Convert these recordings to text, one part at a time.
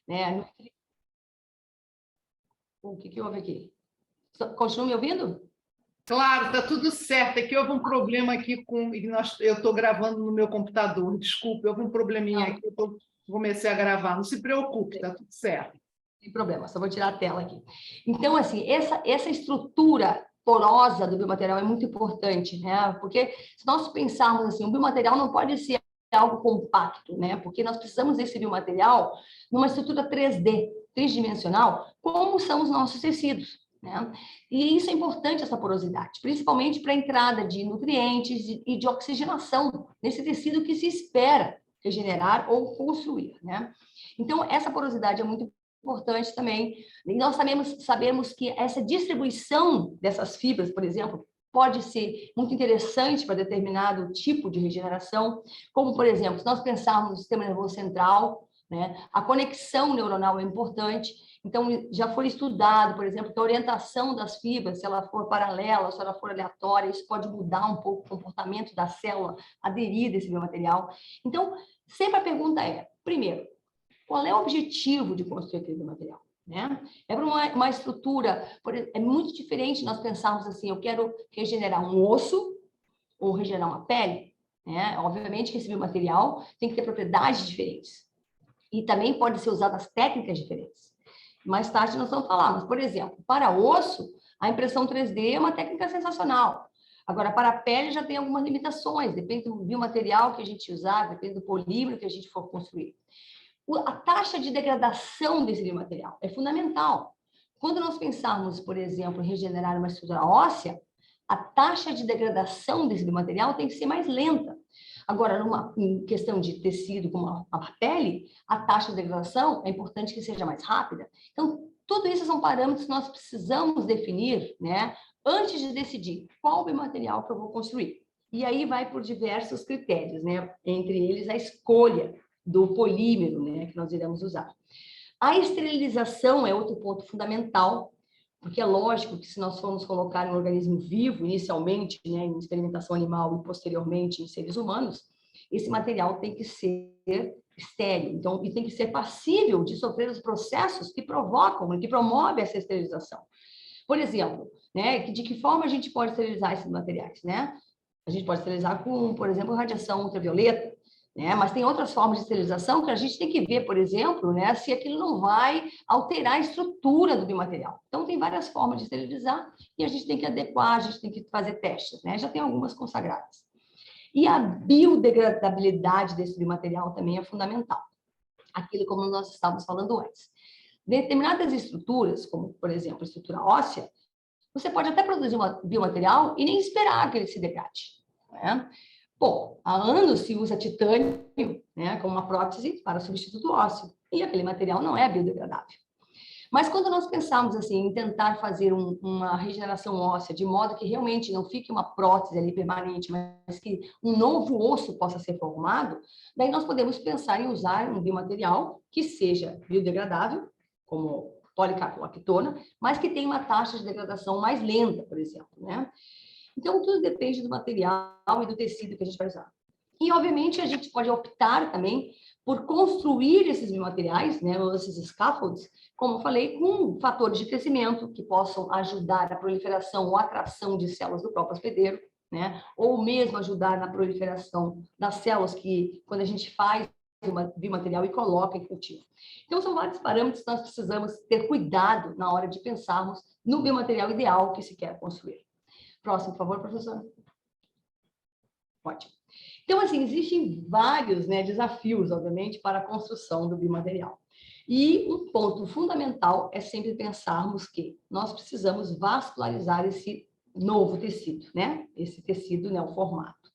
né? O que houve aqui? Continua me ouvindo? Claro, está tudo certo. É que houve um problema aqui com. Eu estou gravando no meu computador, desculpe, houve um probleminha aqui, comecei a gravar. Não se preocupe, está tudo certo. Sem problema, só vou tirar a tela aqui. Então, assim, essa estrutura porosa do biomaterial é muito importante, né? Porque se nós pensarmos assim, o biomaterial não pode ser algo compacto, né? Porque nós precisamos desse biomaterial numa estrutura 3D, tridimensional, como são os nossos tecidos, né? E isso é importante, essa porosidade, principalmente para a entrada de nutrientes e de oxigenação nesse tecido que se espera regenerar ou construir, né? Então, essa porosidade é muito importante também. E nós sabemos que essa distribuição dessas fibras, por exemplo, pode ser muito interessante para determinado tipo de regeneração, como, por exemplo, se nós pensarmos no sistema nervoso central, né, a conexão neuronal é importante. Então, já foi estudado, por exemplo, que a orientação das fibras, se ela for paralela, se ela for aleatória, isso pode mudar um pouco o comportamento da célula aderida a esse biomaterial. Então, sempre a pergunta é, primeiro, qual é o objetivo de construir aquele material, né? É para uma estrutura, é muito diferente nós pensarmos assim, eu quero regenerar um osso ou regenerar uma pele, né? Obviamente que esse biomaterial tem que ter propriedades diferentes e também pode ser usado as técnicas diferentes. Mais tarde nós vamos falar, mas, por exemplo, para osso, a impressão 3D é uma técnica sensacional. Agora, para a pele já tem algumas limitações, depende do biomaterial que a gente usar, depende do polímero que a gente for construir. A taxa de degradação desse biomaterial é fundamental. Quando nós pensarmos, por exemplo, em regenerar uma estrutura óssea, a taxa de degradação desse biomaterial tem que ser mais lenta. Agora, em questão de tecido como a pele, a taxa de degradação é importante que seja mais rápida. Então, tudo isso são parâmetros que nós precisamos definir, né, antes de decidir qual biomaterial que eu vou construir. E aí vai por diversos critérios, né, entre eles a escolha do polímero, né, que nós iremos usar. A esterilização é outro ponto fundamental, porque é lógico que se nós formos colocar um organismo vivo, inicialmente, né, em experimentação animal e posteriormente em seres humanos, esse material tem que ser estéril, então, e tem que ser passível de sofrer os processos que provocam, que promovem essa esterilização. Por exemplo, né, de que forma a gente pode esterilizar esses materiais, né? A gente pode esterilizar com, por exemplo, radiação ultravioleta, né? Mas tem outras formas de esterilização que a gente tem que ver, por exemplo, né, se aquilo não vai alterar a estrutura do biomaterial. Então, tem várias formas de esterilizar e a gente tem que adequar, a gente tem que fazer testes, né? Já tem algumas consagradas. E a biodegradabilidade desse biomaterial também é fundamental. Aquilo como nós estávamos falando antes. Determinadas estruturas, como, por exemplo, a estrutura óssea, você pode até produzir um biomaterial e nem esperar que ele se degrade, né? Bom, há anos se usa titânio, né, como uma prótese para substituto ósseo, e aquele material não é biodegradável. Mas quando nós pensamos assim, em tentar fazer uma regeneração óssea, de modo que realmente não fique uma prótese ali permanente, mas que um novo osso possa ser formado, daí nós podemos pensar em usar um biomaterial que seja biodegradável, como policarbolactona, mas que tenha uma taxa de degradação mais lenta, por exemplo, né? Então, tudo depende do material e do tecido que a gente vai usar. E, obviamente, a gente pode optar também por construir esses biomateriais, né, esses scaffolds, como eu falei, com fatores de crescimento que possam ajudar a proliferação ou atração de células do próprio hospedeiro, né, ou mesmo ajudar na proliferação das células que, quando a gente faz o biomaterial e coloca em cultivo. Então, são vários parâmetros que nós precisamos ter cuidado na hora de pensarmos no biomaterial ideal que se quer construir. Próximo, por favor, professora. Ótimo. Então, assim, existem vários, né, desafios, obviamente, para a construção do biomaterial. E um ponto fundamental é sempre pensarmos que nós precisamos vascularizar esse novo tecido, né? Esse tecido, né, o formato.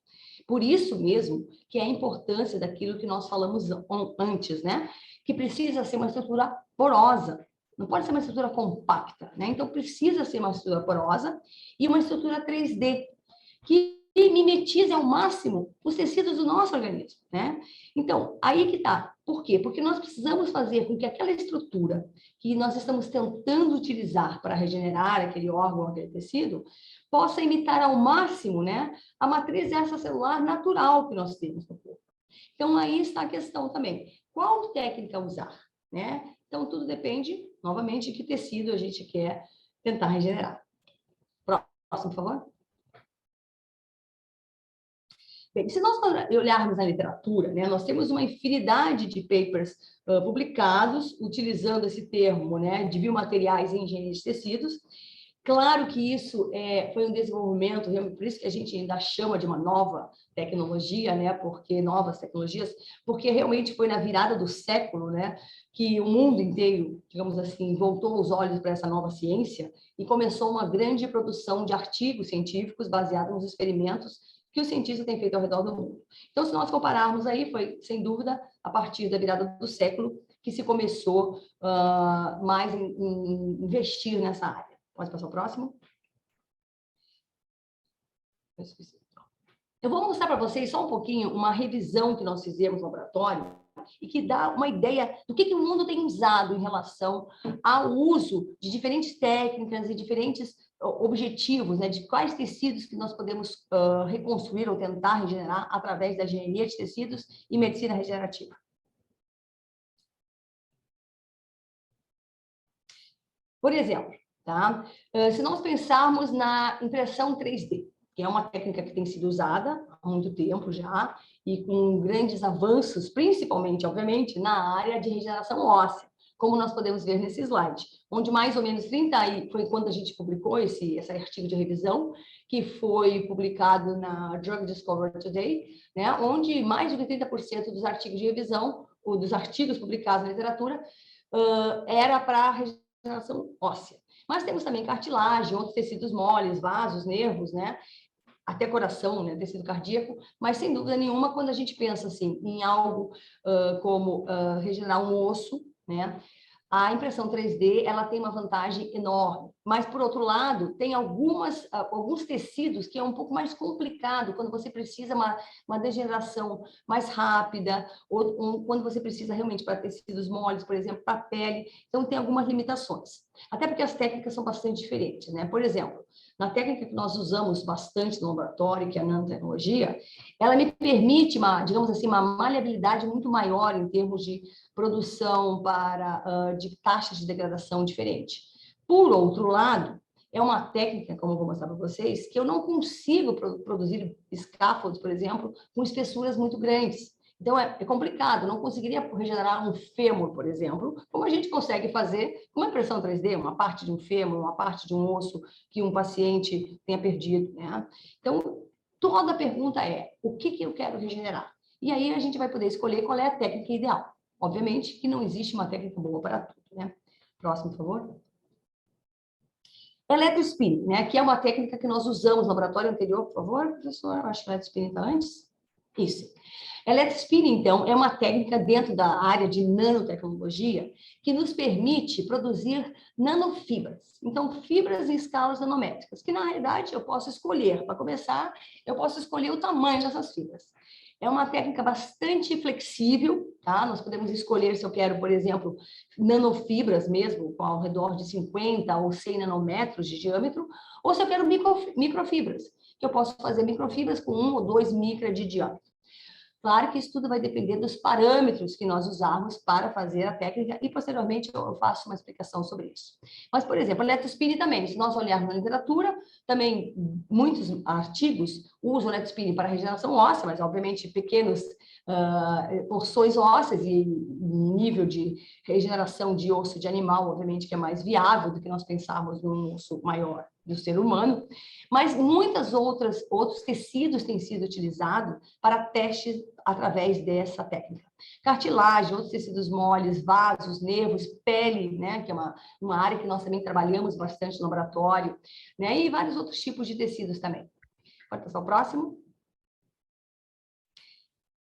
Por isso mesmo que é a importância daquilo que nós falamos antes, né? Que precisa ser uma estrutura porosa, não pode ser uma estrutura compacta, né? Então, precisa ser uma estrutura porosa e uma estrutura 3D, que mimetize ao máximo os tecidos do nosso organismo, né? Então, aí que tá. Por quê? Porque nós precisamos fazer com que aquela estrutura que nós estamos tentando utilizar para regenerar aquele órgão, aquele tecido, possa imitar ao máximo, né, a matriz extracelular natural que nós temos no corpo. Então, aí está a questão também. Qual técnica usar? né? Então, tudo depende, novamente, de que tecido a gente quer tentar regenerar. Próximo, por favor. Bem, se nós olharmos na literatura, né, nós temos uma infinidade de papers publicados utilizando esse termo, né, de biomateriais em engenharia de tecidos. Claro que isso foi um desenvolvimento, por isso que a gente ainda chama de uma nova tecnologia, né, porque novas tecnologias, porque realmente foi na virada do século, né, que o mundo inteiro, digamos assim, voltou os olhos para essa nova ciência e começou uma grande produção de artigos científicos baseados nos experimentos que os cientistas têm feito ao redor do mundo. Então, se nós compararmos aí, foi, sem dúvida, a partir da virada do século que se começou mais em investir nessa área. Pode passar o próximo? Eu vou mostrar para vocês só um pouquinho uma revisão que nós fizemos no laboratório e que dá uma ideia do que o mundo tem usado em relação ao uso de diferentes técnicas e diferentes objetivos, né, de quais tecidos que nós podemos reconstruir ou tentar regenerar através da engenharia de tecidos e medicina regenerativa. Por exemplo, tá? Se nós pensarmos na impressão 3D, que é uma técnica que tem sido usada há muito tempo já, e com grandes avanços, principalmente, obviamente, na área de regeneração óssea, como nós podemos ver nesse slide, onde mais ou menos 30, foi quando a gente publicou esse artigo de revisão, que foi publicado na Drug Discovery Today, né, onde mais de 30% dos artigos de revisão, ou dos artigos publicados na literatura, era para regeneração óssea. Mas temos também cartilagem, outros tecidos moles, vasos, nervos, né? Até coração, né, tecido cardíaco, mas sem dúvida nenhuma, quando a gente pensa assim, em algo como regenerar um osso, né, a impressão 3D ela tem uma vantagem enorme. Mas, por outro lado, tem alguns tecidos que é um pouco mais complicado quando você precisa uma degeneração mais rápida, ou quando você precisa realmente para tecidos moles, por exemplo, para a pele. Então, tem algumas limitações. Até porque as técnicas são bastante diferentes, né? Por exemplo, na técnica que nós usamos bastante no laboratório, que é a nanotecnologia, ela me permite, digamos assim, uma maleabilidade muito maior em termos de produção de taxas de degradação diferente. Por outro lado, é uma técnica, como eu vou mostrar para vocês, que eu não consigo produzir scaffolds, por exemplo, com espessuras muito grandes. Então, é complicado, não conseguiria regenerar um fêmur, por exemplo, como a gente consegue fazer com uma impressão 3D, uma parte de um fêmur, uma parte de um osso que um paciente tenha perdido, né? Então, toda a pergunta é, o que eu quero regenerar? E aí a gente vai poder escolher qual é a técnica ideal. Obviamente que não existe uma técnica boa para tudo, né? Próximo, por favor. Eletrospinning, né? Que é uma técnica que nós usamos no laboratório anterior, por favor, professor. Acho que eletrospinning está antes. Isso. Eletrospinning, então, é uma técnica dentro da área de nanotecnologia que nos permite produzir nanofibras. Então, fibras em escalas nanométricas, que na realidade eu posso escolher. Para começar, eu posso escolher o tamanho dessas fibras. É uma técnica bastante flexível, tá? Nós podemos escolher se eu quero, por exemplo, nanofibras mesmo, com ao redor de 50 ou 100 nanômetros de diâmetro, ou se eu quero microfibras, que eu posso fazer microfibras com 1 ou 2 micras de diâmetro. Claro que isso tudo vai depender dos parâmetros que nós usarmos para fazer a técnica e, posteriormente, eu faço uma explicação sobre isso. Mas, por exemplo, a eletrospinning também, se nós olharmos na literatura, também muitos artigos usam eletrospinning para regeneração óssea, mas, obviamente, pequenas porções ósseas e nível de regeneração de osso de animal, obviamente, que é mais viável do que nós pensarmos num osso maior do ser humano, mas outros tecidos têm sido utilizados para testes através dessa técnica. Cartilagem, outros tecidos moles, vasos, nervos, pele, né, que é uma área que nós também trabalhamos bastante no laboratório, né, e vários outros tipos de tecidos também. Pode passar o próximo.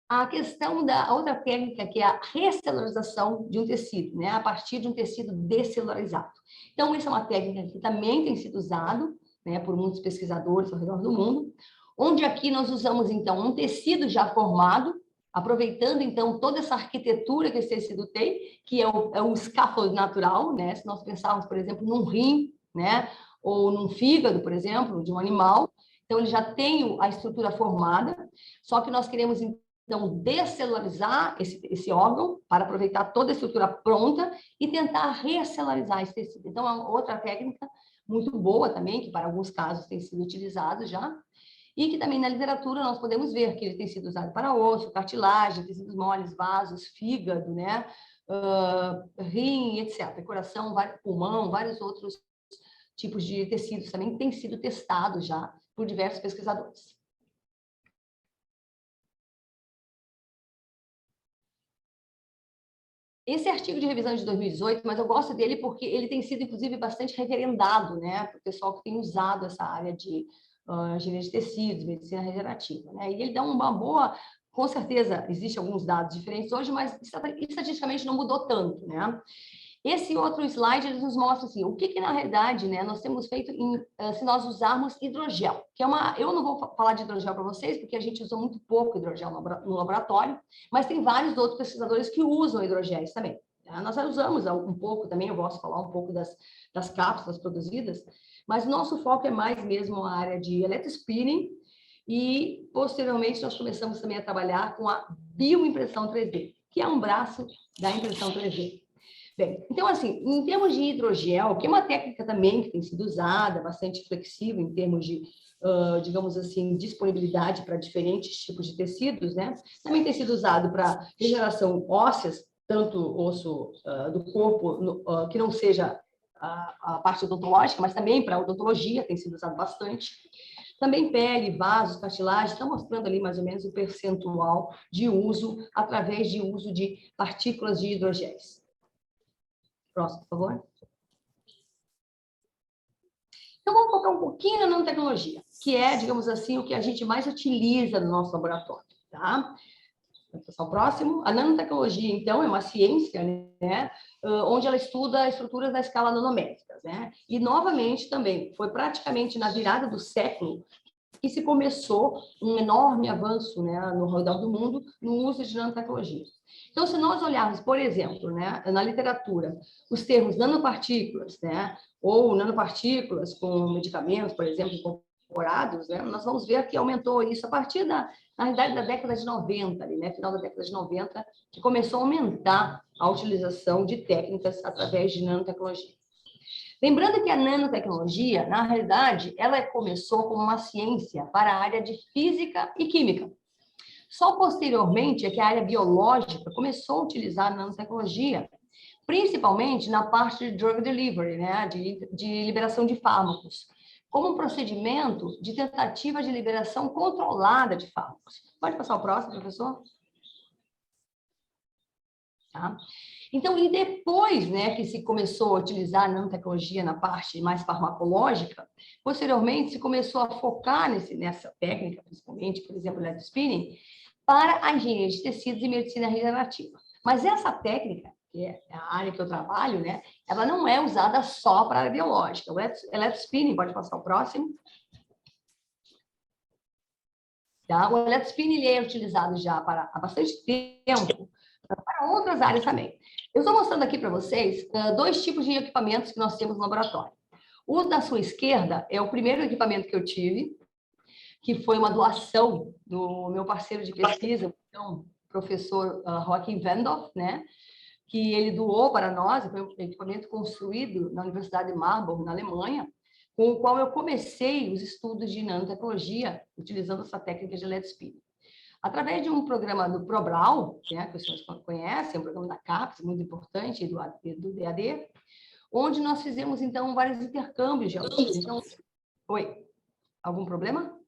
A questão da outra técnica, que é a recelularização de um tecido, né, a partir de um tecido descelularizado. Então, essa é uma técnica que também tem sido usada, né, por muitos pesquisadores ao redor do mundo, onde aqui nós usamos, então, um tecido já formado, aproveitando, então, toda essa arquitetura que esse tecido tem, que é o scaffold natural, né, se nós pensarmos, por exemplo, num rim, né, ou num fígado, por exemplo, de um animal, então ele já tem a estrutura formada, só que nós queremos, então, descelularizar esse órgão para aproveitar toda a estrutura pronta e tentar recelularizar esse tecido. Então, é uma outra técnica muito boa também, que para alguns casos tem sido utilizado já, e que também na literatura nós podemos ver que ele tem sido usado para osso, cartilagem, tecidos moles, vasos, fígado, né? Rim, etc. Coração, pulmão, vários outros tipos de tecidos também têm sido testados já por diversos pesquisadores. Esse artigo de revisão de 2018, mas eu gosto dele porque ele tem sido, inclusive, bastante referendado, né, para o pessoal que tem usado essa área de engenharia de tecidos, medicina regenerativa, né, e ele dá uma boa, com certeza, existem alguns dados diferentes hoje, mas estatisticamente não mudou tanto, né. Esse outro slide ele nos mostra assim, o que na realidade, né, nós temos feito se nós usarmos hidrogel, que é eu não vou falar de hidrogel para vocês, porque a gente usa muito pouco hidrogel no laboratório, mas tem vários outros pesquisadores que usam hidrogéis também. Tá? Nós usamos um pouco também, eu gosto de falar um pouco das cápsulas produzidas, mas nosso foco é mais mesmo a área de electrospinning e, posteriormente, nós começamos também a trabalhar com a bioimpressão 3D, que é um braço da impressão 3D. Bem, então, assim, em termos de hidrogel, que é uma técnica também que tem sido usada, bastante flexível em termos de, digamos assim, disponibilidade para diferentes tipos de tecidos, né? Também tem sido usado para regeneração ósseas, tanto osso do corpo, que não seja a parte odontológica, mas também para odontologia tem sido usado bastante. Também pele, vasos, cartilagem, estão mostrando ali mais ou menos o percentual de uso através de uso de partículas de hidrogéis. Próximo, por favor. Então, vamos focar um pouquinho na nanotecnologia, que é, digamos assim, o que a gente mais utiliza no nosso laboratório, tá? Vamos passar o próximo. A nanotecnologia, então, é uma ciência, né, onde ela estuda estruturas na escala nanométricas, né? E, novamente, também, foi praticamente na virada do século que se começou um enorme avanço, né, no redor do mundo no uso de nanotecnologia. Então, se nós olharmos, por exemplo, né, na literatura, os termos nanopartículas, né, ou nanopartículas com medicamentos, por exemplo, incorporados, né, nós vamos ver que aumentou isso a partir na realidade, da década de 90, ali, né, final da década de 90, que começou a aumentar a utilização de técnicas através de nanotecnologia. Lembrando que a nanotecnologia, na realidade, ela começou como uma ciência para a área de física e química. Só posteriormente é que a área biológica começou a utilizar a nanotecnologia, principalmente na parte de drug delivery, né, de liberação de fármacos, como um procedimento de tentativa de liberação controlada de fármacos. Pode passar o próximo, professor? Tá? Então, e depois, né, que se começou a utilizar a nanotecnologia na parte mais farmacológica, posteriormente se começou a focar nessa técnica, principalmente, por exemplo, o electrospinning, para a engenharia de tecidos e medicina regenerativa. Mas essa técnica, que é a área que eu trabalho, né, ela não é usada só para a área biológica. O electrospinning, pode passar o próximo. Tá? O electrospinning ele é utilizado já há bastante tempo para outras áreas também. Eu estou mostrando aqui para vocês dois tipos de equipamentos que nós temos no laboratório. O da sua esquerda é o primeiro equipamento que eu tive, que foi uma doação do meu parceiro de pesquisa, então, professor Joachim Wendorf, né? Que ele doou para nós, foi um equipamento construído na Universidade de Marburg, na Alemanha, com o qual eu comecei os estudos de nanotecnologia, utilizando essa técnica de electrospinning. Através de um programa do ProBrau, né, que os senhores conhecem, um programa da CAPES, muito importante, do DAD, onde nós fizemos, então, vários intercâmbios de alunos. Então, oi, algum problema?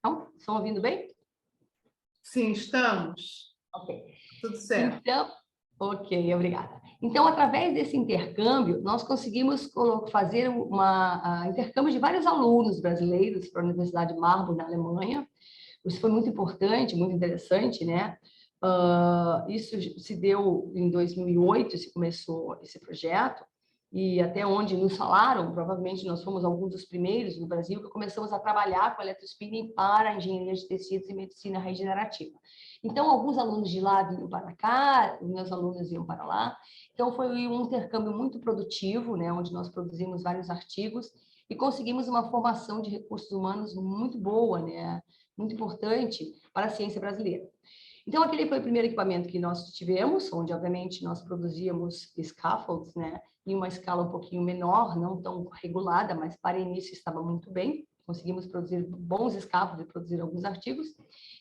Não? Estão ouvindo bem? Sim, estamos. Ok. Tudo certo. Então, ok, obrigada. Então, através desse intercâmbio, nós conseguimos fazer intercâmbio de vários alunos brasileiros para a Universidade de Marburg, na Alemanha. Isso foi muito importante, muito interessante, né? Isso se deu em 2008, se começou esse projeto, e até onde nos falaram, provavelmente nós fomos alguns dos primeiros no Brasil que começamos a trabalhar com electrospinning para engenharia de tecidos e medicina regenerativa. Então, alguns alunos de lá vinham para cá, meus alunos iam para lá. Então, foi um intercâmbio muito produtivo, né, onde nós produzimos vários artigos e conseguimos uma formação de recursos humanos muito boa, né, muito importante para a ciência brasileira. Então, aquele foi o primeiro equipamento que nós tivemos, onde, obviamente, nós produzíamos scaffolds, né, em uma escala um pouquinho menor, não tão regulada, mas para início estava muito bem. Conseguimos produzir bons scaffolds e produzir alguns artigos.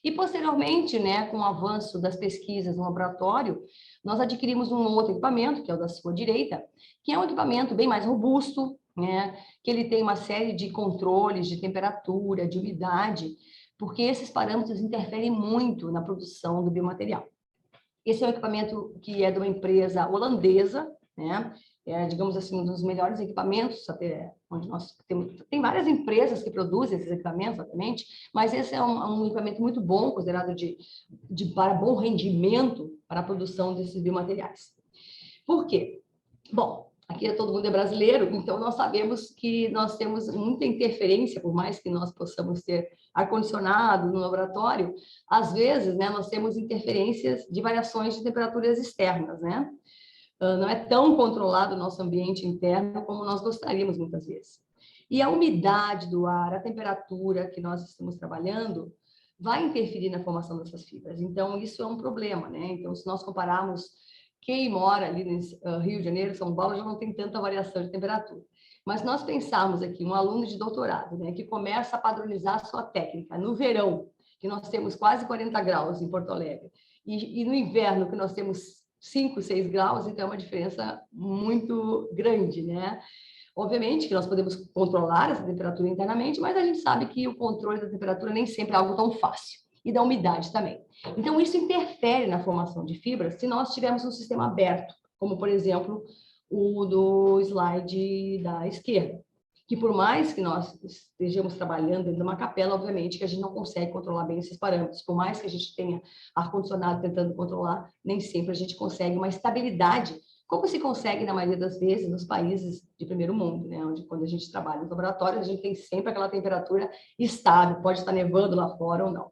E, posteriormente, né, com o avanço das pesquisas no laboratório, nós adquirimos um outro equipamento, que é o da sua direita, que é um equipamento bem mais robusto, né, que ele tem uma série de controles de temperatura, de umidade, porque esses parâmetros interferem muito na produção do biomaterial. Esse é um equipamento que é de uma empresa holandesa, né? Digamos assim, um dos melhores equipamentos, até onde nós temos. Tem várias empresas que produzem esses equipamentos, obviamente, mas esse é um equipamento muito bom, considerado para bom rendimento para a produção desses biomateriais. Por quê? Bom, aqui todo mundo é brasileiro, então nós sabemos que nós temos muita interferência, por mais que nós possamos ter ar-condicionado no laboratório, às vezes, né, nós temos interferências de variações de temperaturas externas, né? Não é tão controlado o nosso ambiente interno como nós gostaríamos muitas vezes. E a umidade do ar, a temperatura que nós estamos trabalhando, vai interferir na formação dessas fibras. Então, isso é um problema, né? Então, se nós compararmos quem mora ali no Rio de Janeiro, São Paulo, já não tem tanta variação de temperatura. Mas nós pensarmos aqui, um aluno de doutorado, né, que começa a padronizar a sua técnica no verão, que nós temos quase 40 graus em Porto Alegre, e no inverno, que nós temos 5, 6 graus, então é uma diferença muito grande, né? Obviamente que nós podemos controlar essa temperatura internamente, mas a gente sabe que o controle da temperatura nem sempre é algo tão fácil. E da umidade também. Então, isso interfere na formação de fibras se nós tivermos um sistema aberto, como, por exemplo, o do slide da esquerda, que por mais que nós estejamos trabalhando dentro de uma capela, obviamente que a gente não consegue controlar bem esses parâmetros, por mais que a gente tenha ar-condicionado tentando controlar, nem sempre a gente consegue uma estabilidade, como se consegue, na maioria das vezes, nos países de primeiro mundo, né? Onde, quando a gente trabalha no laboratório, a gente tem sempre aquela temperatura estável, pode estar nevando lá fora ou não.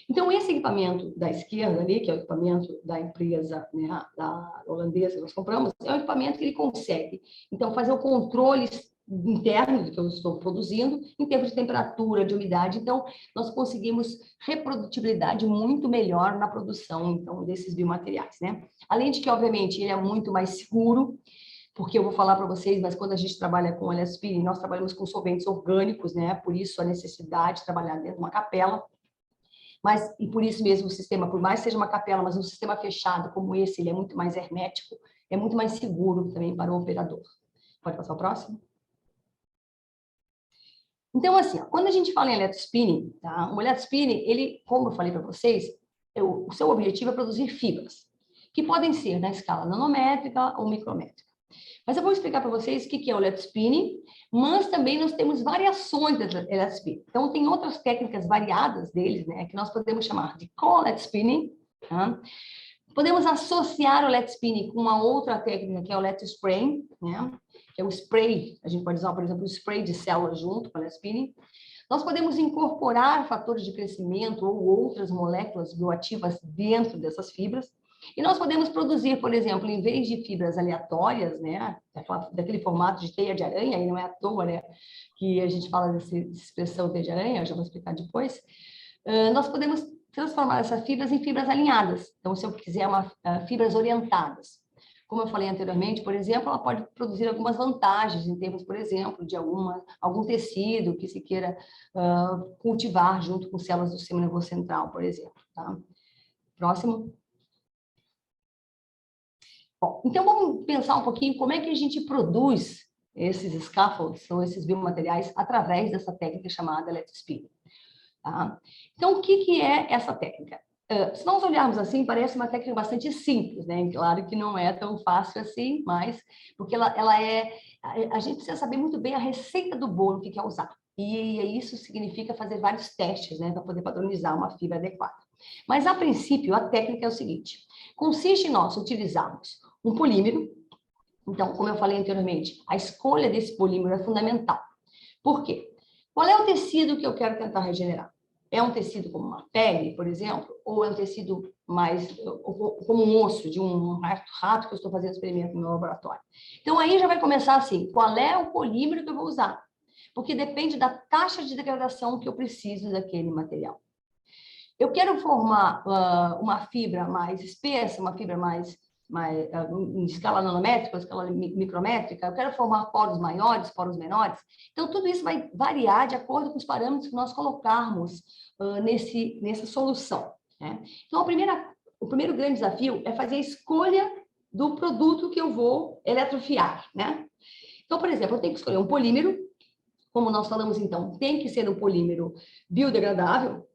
Então, esse equipamento da esquerda ali, que é o equipamento da empresa, né, da holandesa que nós compramos, é um equipamento que ele consegue, então, fazer o controle interno do que eu estou produzindo, em termos de temperatura, de umidade. Então, nós conseguimos reprodutibilidade muito melhor na produção, então, desses biomateriais, né? Além de que, obviamente, ele é muito mais seguro, porque eu vou falar para vocês, mas quando a gente trabalha com LSP, nós trabalhamos com solventes orgânicos, né? Por isso a necessidade de trabalhar dentro de uma capela. Mas, e por isso mesmo o sistema, por mais que seja uma capela, mas um sistema fechado como esse, ele é muito mais hermético, é muito mais seguro também para o operador. Pode passar o próximo? Então, assim, quando a gente fala em electrospinning, tá? O electrospinning, ele, como eu falei para vocês, o seu objetivo é produzir fibras, que podem ser na escala nanométrica ou micrométrica. Mas eu vou explicar para vocês o que é o electrospinning, mas também nós temos variações do electrospinning. Então, tem outras técnicas variadas deles, né, que nós podemos chamar de co-electrospinning. Tá? Podemos associar o electrospinning com uma outra técnica, que é o electrospraying, né, que é o spray. A gente pode usar, por exemplo, o spray de células junto com o electrospinning. Nós podemos incorporar fatores de crescimento ou outras moléculas bioativas dentro dessas fibras. E nós podemos produzir, por exemplo, em vez de fibras aleatórias, né, daquele formato de teia de aranha, e não é à toa, né, que a gente fala dessa expressão teia de aranha, eu já vou explicar depois, nós podemos transformar essas fibras em fibras alinhadas. Então, se eu quiser fibras orientadas. Como eu falei anteriormente, por exemplo, ela pode produzir algumas vantagens em termos, por exemplo, de algum tecido que se queira cultivar junto com células do sistema nervoso central, por exemplo. Tá? Próximo. Bom, então vamos pensar um pouquinho como é que a gente produz esses scaffolds, ou esses biomateriais, através dessa técnica chamada electrospinning. Tá? Então, o que é essa técnica? Se nós olharmos assim, parece uma técnica bastante simples, né? Claro que não é tão fácil assim, mas porque ela é... A gente precisa saber muito bem a receita do bolo que quer usar. E isso significa fazer vários testes, né? Para poder padronizar uma fibra adequada. Mas, a princípio, a técnica é o seguinte. Consiste em nós utilizarmos um polímero. Então, como eu falei anteriormente, a escolha desse polímero é fundamental. Por quê? Qual é o tecido que eu quero tentar regenerar? É um tecido como uma pele, por exemplo, ou é um tecido mais como um osso de um rato que eu estou fazendo experimento no meu laboratório? Então, aí já vai começar assim, qual é o polímero que eu vou usar? Porque depende da taxa de degradação que eu preciso daquele material. Eu quero formar uma fibra mais espessa, uma fibra mais em escala nanométrica, escala micrométrica, eu quero formar poros maiores, poros menores. Então, tudo isso vai variar de acordo com os parâmetros que nós colocarmos nessa solução, né? Então, o primeiro grande desafio é fazer a escolha do produto que eu vou eletrofiar, né? Então, por exemplo, eu tenho que escolher um polímero, como nós falamos, então, tem que ser um polímero biodegradável.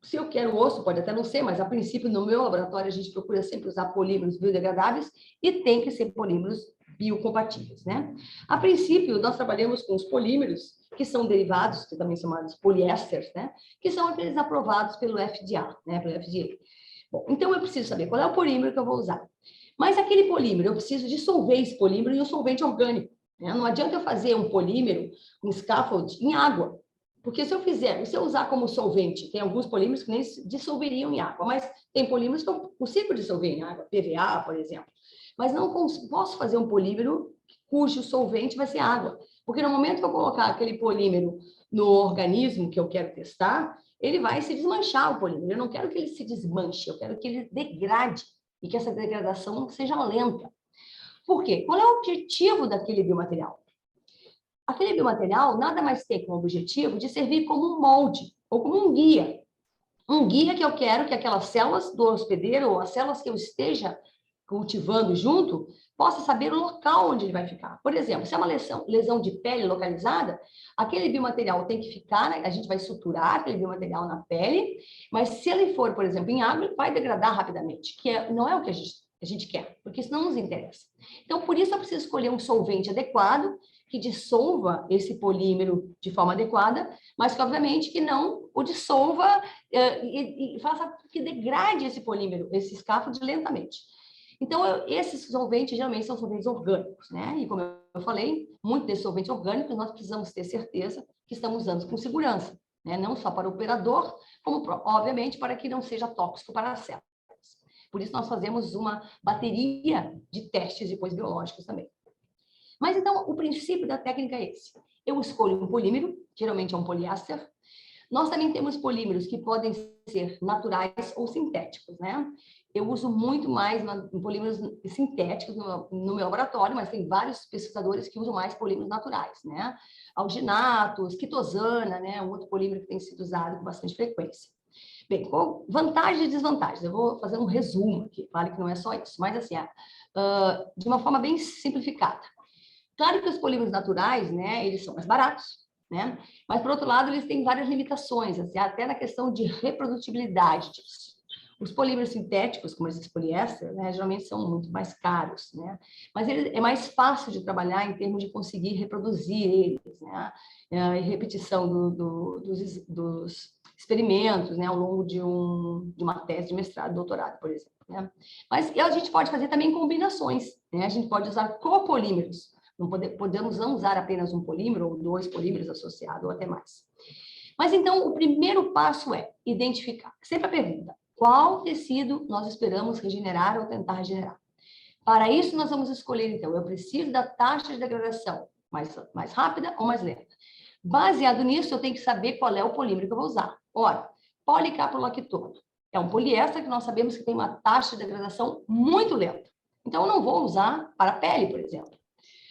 Se eu quero osso, pode até não ser, mas a princípio, no meu laboratório, a gente procura sempre usar polímeros biodegradáveis e tem que ser polímeros biocompatíveis, né? A princípio, nós trabalhamos com os polímeros, que são derivados, que também são chamados poliésteres, né? Que são aqueles aprovados pelo FDA, né? Pelo FDA. Bom, então eu preciso saber qual é o polímero que eu vou usar. Mas aquele polímero, eu preciso dissolver esse polímero em um solvente orgânico, né? Não adianta eu fazer um polímero, um scaffold, em água. Porque se eu usar como solvente, tem alguns polímeros que nem dissolveriam em água, mas tem polímeros que eu consigo dissolver em água, PVA, por exemplo. Mas não posso fazer um polímero cujo solvente vai ser água. Porque no momento que eu colocar aquele polímero no organismo que eu quero testar, ele vai se desmanchar, o polímero. Eu não quero que ele se desmanche, eu quero que ele degrade e que essa degradação seja lenta. Por quê? Qual é o objetivo daquele biomaterial? Aquele biomaterial nada mais tem como objetivo de servir como um molde ou como um guia. Um guia que eu quero que aquelas células do hospedeiro ou as células que eu esteja cultivando junto possa saber o local onde ele vai ficar. Por exemplo, se é uma lesão de pele localizada, aquele biomaterial tem que ficar, né? A gente vai suturar aquele biomaterial na pele, mas se ele for, por exemplo, em água, ele vai degradar rapidamente, não é o que a gente quer, porque isso não nos interessa. Então, por isso eu preciso escolher um solvente adequado que dissolva esse polímero de forma adequada, mas que, obviamente, que não o dissolva e faça que degrade esse polímero, esse scaffold, lentamente. Então, esses solventes geralmente são solventes orgânicos, né? E como eu falei, muitos desses solventes orgânicos nós precisamos ter certeza que estamos usando com segurança, né? Não só para o operador, como, obviamente, para que não seja tóxico para as células. Por isso, nós fazemos uma bateria de testes depois biológicos também. Mas, então, o princípio da técnica é esse. Eu escolho um polímero, geralmente é um poliéster. Nós também temos polímeros que podem ser naturais ou sintéticos, né? Eu uso muito mais polímeros sintéticos no meu laboratório, mas tem vários pesquisadores que usam mais polímeros naturais, né? Alginatos, quitosana, né? Um outro polímero que tem sido usado com bastante frequência. Bem, com vantagens e desvantagens. Eu vou fazer um resumo aqui, claro que não é só isso, mas assim, de uma forma bem simplificada. Claro que os polímeros naturais, né, eles são mais baratos, né? Mas, por outro lado, eles têm várias limitações, assim, até na questão de reprodutibilidade disso. Os polímeros sintéticos, como esses poliéster, né, geralmente são muito mais caros, né? Mas é mais fácil de trabalhar em termos de conseguir reproduzir eles, né? E repetição dos experimentos, né, ao longo de uma tese de mestrado, doutorado, por exemplo, né? Mas a gente pode fazer também combinações, né? A gente pode usar copolímeros. Não podemos não usar apenas um polímero ou 2 polímeros associados ou até mais. Mas então, o primeiro passo é identificar. Sempre a pergunta: qual tecido nós esperamos regenerar ou tentar regenerar? Para isso, nós vamos escolher, então, eu preciso da taxa de degradação mais rápida ou mais lenta. Baseado nisso, eu tenho que saber qual é o polímero que eu vou usar. Ora, policaprolactono é um poliéster que nós sabemos que tem uma taxa de degradação muito lenta. Então, eu não vou usar para a pele, por exemplo.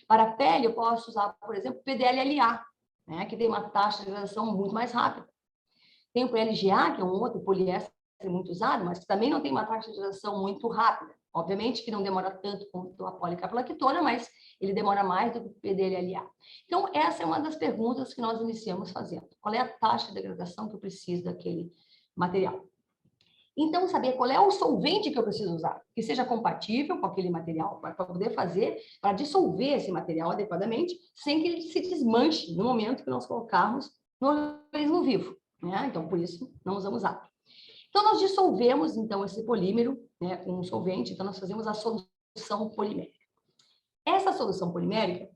Para a pele, eu posso usar, por exemplo, PDL-LA, né, que tem uma taxa de degradação muito mais rápida. Tem o PLGA, que é um outro poliéster muito usado, mas que também não tem uma taxa de degradação muito rápida. Obviamente que não demora tanto quanto a policaprolactona, mas ele demora mais do que o PDL-LA. Então, essa é uma das perguntas que nós iniciamos fazendo. Qual é a taxa de degradação que eu preciso daquele material? Então, saber qual é o solvente que eu preciso usar, que seja compatível com aquele material, para poder fazer, para dissolver esse material adequadamente, sem que ele se desmanche no momento que nós colocarmos no organismo vivo, né? Então, por isso, não usamos água. Então, nós dissolvemos, então, esse polímero, né, com um solvente, então, nós fazemos a solução polimérica. Essa solução polimérica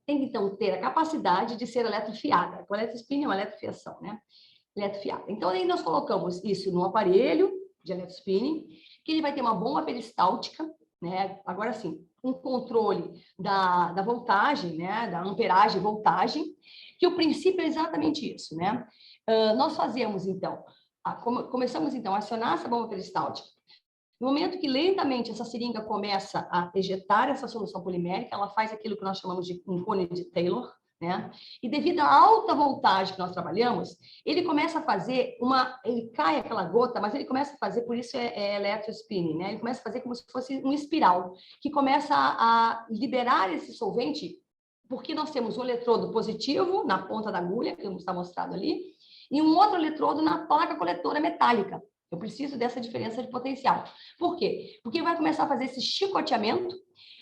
tem que, então, ter a capacidade de ser eletrofiada. O eletrospin é uma eletrofiação, né? Eletrofiada. Então, aí nós colocamos isso no aparelho de eletrospinning, que ele vai ter uma bomba peristáltica, né? Agora sim, um controle da voltagem, né? Da amperagem e voltagem, que o princípio é exatamente isso, né? Nós fazemos, então, começamos, então, a acionar essa bomba peristáltica. No momento que lentamente essa seringa começa a ejetar essa solução polimérica, ela faz aquilo que nós chamamos de um cone de Taylor, né? E devido à alta voltagem que nós trabalhamos, ele começa a fazer ele cai aquela gota, mas ele começa a fazer, por isso é electrospinning, né? Ele começa a fazer como se fosse um espiral, que começa a liberar esse solvente, porque nós temos um eletrodo positivo na ponta da agulha, que está mostrado ali, e um outro eletrodo na placa coletora metálica. Eu preciso dessa diferença de potencial. Por quê? Porque vai começar a fazer esse chicoteamento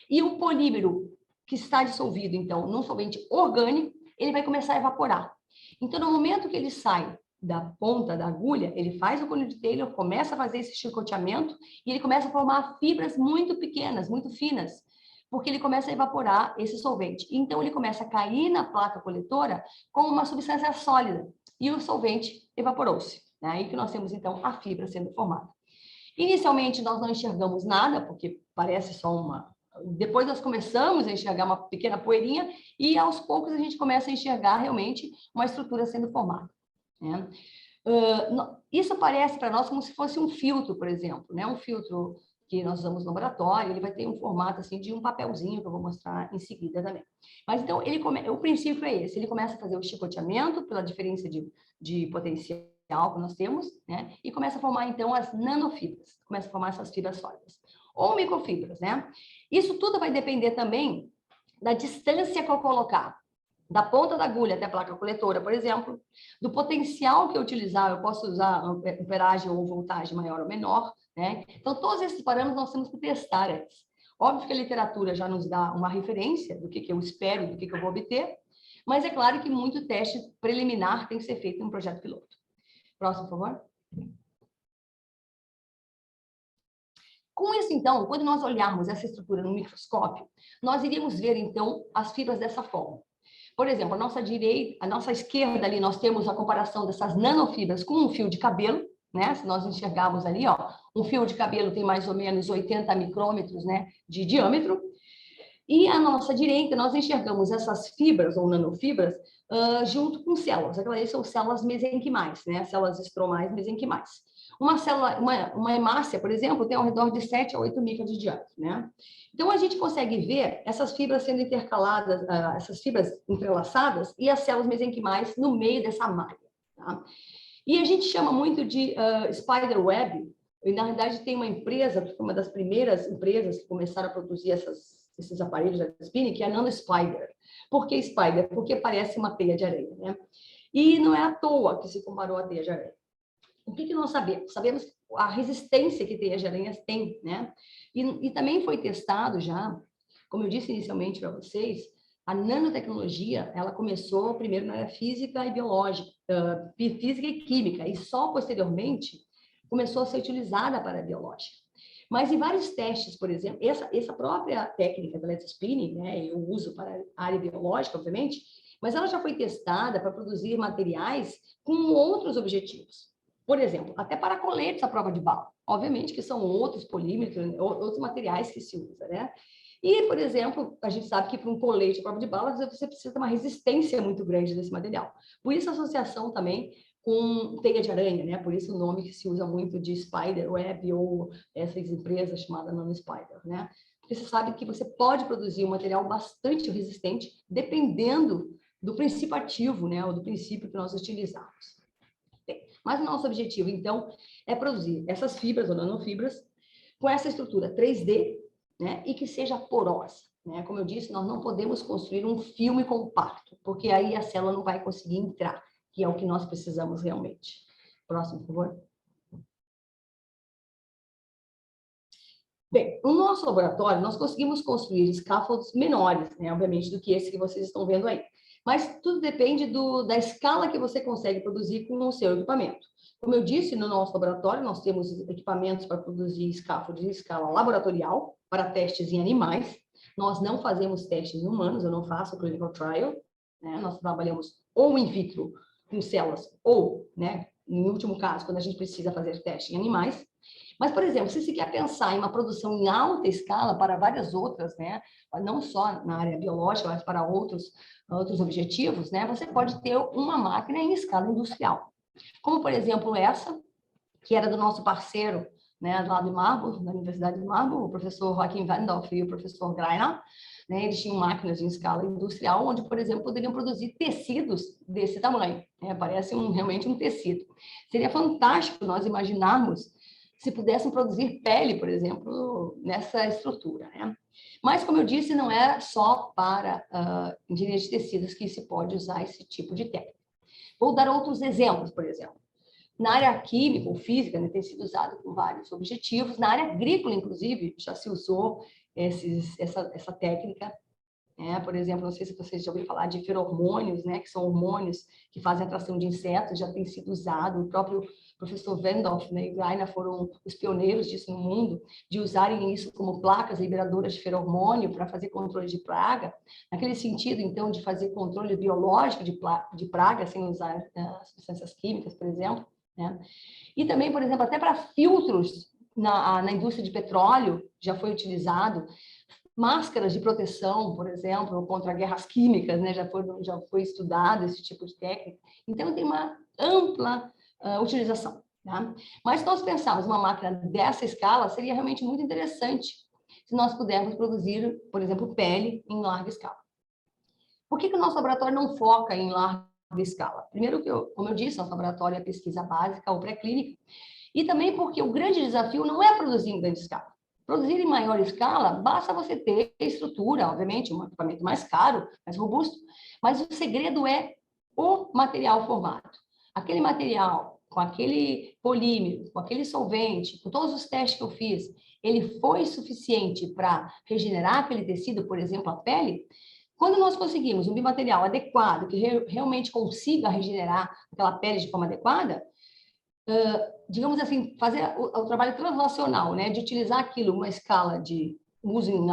e o polímero que está dissolvido, então, num solvente orgânico, ele vai começar a evaporar. Então, no momento que ele sai da ponta da agulha, ele faz o cone de Taylor, começa a fazer esse chicoteamento e ele começa a formar fibras muito pequenas, muito finas, porque ele começa a evaporar esse solvente. Então, ele começa a cair na placa coletora como uma substância sólida e o solvente evaporou-se. É aí que nós temos, então, a fibra sendo formada. Inicialmente, nós não enxergamos nada, porque parece só uma... Depois nós começamos a enxergar uma pequena poeirinha e, aos poucos, a gente começa a enxergar realmente uma estrutura sendo formada. Né? Isso parece para nós como se fosse um filtro, por exemplo, né? Um filtro que nós usamos no laboratório, ele vai ter um formato assim de um papelzinho que eu vou mostrar em seguida também. Mas então, o princípio é esse, ele começa a fazer o chicoteamento pela diferença de potencial que nós temos, né? E começa a formar, então, as nanofibras, começa a formar essas fibras sólidas, ou microfibras, né? Isso tudo vai depender também da distância que eu colocar, da ponta da agulha até a placa coletora, por exemplo, do potencial que eu utilizar, eu posso usar amperagem ou voltagem maior ou menor, né? Então, todos esses parâmetros nós temos que testar antes. Óbvio que a literatura já nos dá uma referência do que eu espero, do que eu vou obter, mas é claro que muito teste preliminar tem que ser feito em um projeto piloto. Próximo, por favor. Com isso, então, quando nós olharmos essa estrutura no microscópio, nós iríamos ver, então, as fibras dessa forma. Por exemplo, a nossa esquerda ali, nós temos a comparação dessas nanofibras com um fio de cabelo, né? Se nós enxergarmos ali, ó, um fio de cabelo tem mais ou menos 80 micrômetros, né, de diâmetro. E à nossa direita, nós enxergamos essas fibras ou nanofibras junto com células. Aquelas são células mesenquimais, né? Células estromais mesenquimais. Uma hemácia, por exemplo, tem ao redor de 7 a 8 micras de diâmetro, né? Então, a gente consegue ver essas fibras sendo intercaladas, essas fibras entrelaçadas e as células mesenquimais no meio dessa malha, tá? E a gente chama muito de spider web, e na verdade tem uma empresa, que foi uma das primeiras empresas que começaram a produzir esses aparelhos da spinning, que é a Nano Spider. Por que Spider? Porque parece uma teia de areia, né? E não é à toa que se comparou à teia de areia. O que nós sabemos? Sabemos a resistência que teias de aranhas têm, né? E também foi testado já, como eu disse inicialmente para vocês, a nanotecnologia, ela começou primeiro na área física e biológica, física e química, e só posteriormente começou a ser utilizada para a biológica. Mas em vários testes, por exemplo, essa própria técnica da electrospinning, né, eu uso para a área biológica, obviamente, mas ela já foi testada para produzir materiais com outros objetivos. Por exemplo, até para coletes à prova de bala. Obviamente que são outros polímeros, outros materiais que se usa, né? E, por exemplo, a gente sabe que para um colete à prova de bala, você precisa ter uma resistência muito grande desse material. Por isso a associação também com teia de aranha, né? Por isso o nome que se usa muito de spider web ou essas empresas chamadas nano spider, né? Porque você sabe que você pode produzir um material bastante resistente dependendo do princípio ativo, né? Ou do princípio que nós utilizamos. Bem, mas o nosso objetivo, então, é produzir essas fibras ou nanofibras com essa estrutura 3D, né? E que seja porosa, né? Como eu disse, nós não podemos construir um filme compacto, porque aí a célula não vai conseguir entrar, que é o que nós precisamos realmente. Próximo, por favor. Bem, no nosso laboratório, nós conseguimos construir scaffolds menores, né, obviamente, do que esse que vocês estão vendo aí. Mas tudo depende da escala que você consegue produzir com o seu equipamento. Como eu disse, no nosso laboratório, nós temos equipamentos para produzir scaffolds em escala laboratorial, para testes em animais. Nós não fazemos testes em humanos, eu não faço clinical trial, né? Nós trabalhamos ou in vitro, com células, ou, né, em último caso, quando a gente precisa fazer teste em animais. Mas, por exemplo, se você quer pensar em uma produção em alta escala para várias outras, né, não só na área biológica, mas para outros objetivos, né, você pode ter uma máquina em escala industrial. Como, por exemplo, essa, que era do nosso parceiro, né, lá de Marburg, da Universidade de Marburg, o professor Joachim Wendorf e o professor Greiner, né, eles tinham máquinas em escala industrial, onde, por exemplo, poderiam produzir tecidos desse tamanho, né, parece realmente um tecido. Seria fantástico nós imaginarmos se pudessem produzir pele, por exemplo, nessa estrutura, né? Mas, como eu disse, não é só para engenharia de tecidos que se pode usar esse tipo de técnica. Vou dar outros exemplos, por exemplo. Na área química ou física, né, tem sido usado com vários objetivos. Na área agrícola, inclusive, já se usou essa técnica. Por exemplo, não sei se vocês já ouviram falar de feromônios, né, que são hormônios que fazem atração de insetos, já tem sido usado. O próprio professor Wendorf, né, e Greiner foram os pioneiros disso no mundo, de usarem isso como placas liberadoras de feromônio para fazer controle de praga, naquele sentido, então, de fazer controle biológico de praga, sem usar substâncias químicas, por exemplo. Né? E também, por exemplo, até para filtros na indústria de petróleo já foi utilizado, máscaras de proteção, por exemplo, contra guerras químicas, né? Já foi estudado esse tipo de técnica. Então, tem uma ampla utilização. Tá? Mas se nós pensarmos uma máquina dessa escala, seria realmente muito interessante se nós pudermos produzir, por exemplo, pele em larga escala. Por que o nosso laboratório não foca em larga escala? Primeiro, como eu disse, nosso laboratório é pesquisa básica ou pré-clínica, e também porque o grande desafio não é produzir em grande escala. Produzir em maior escala, basta você ter estrutura, obviamente, um equipamento mais caro, mais robusto, mas o segredo é o material formado. Aquele material, com aquele polímero, com aquele solvente, com todos os testes que eu fiz, ele foi suficiente para regenerar aquele tecido, por exemplo, a pele? Quando nós conseguimos um bimaterial adequado, que realmente consiga regenerar aquela pele de forma adequada, digamos assim, fazer o trabalho translacional, né, de utilizar aquilo uma escala de uso em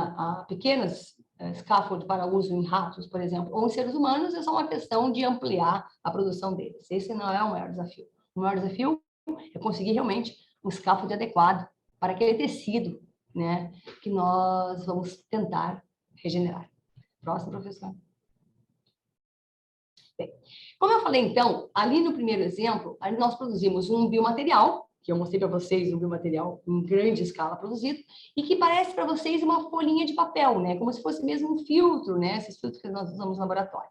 pequenas scaffold para uso em ratos, por exemplo, ou em seres humanos, é só uma questão de ampliar a produção deles. Esse não é o maior desafio. O maior desafio é conseguir realmente um scaffold adequado para aquele tecido, né, que nós vamos tentar regenerar. Próximo, professor. Bem, como eu falei, então, ali no primeiro exemplo, nós produzimos um biomaterial, que eu mostrei para vocês, um biomaterial em grande escala produzido, e que parece para vocês uma folhinha de papel, né? Como se fosse mesmo um filtro, né? Esses filtros que nós usamos no laboratório.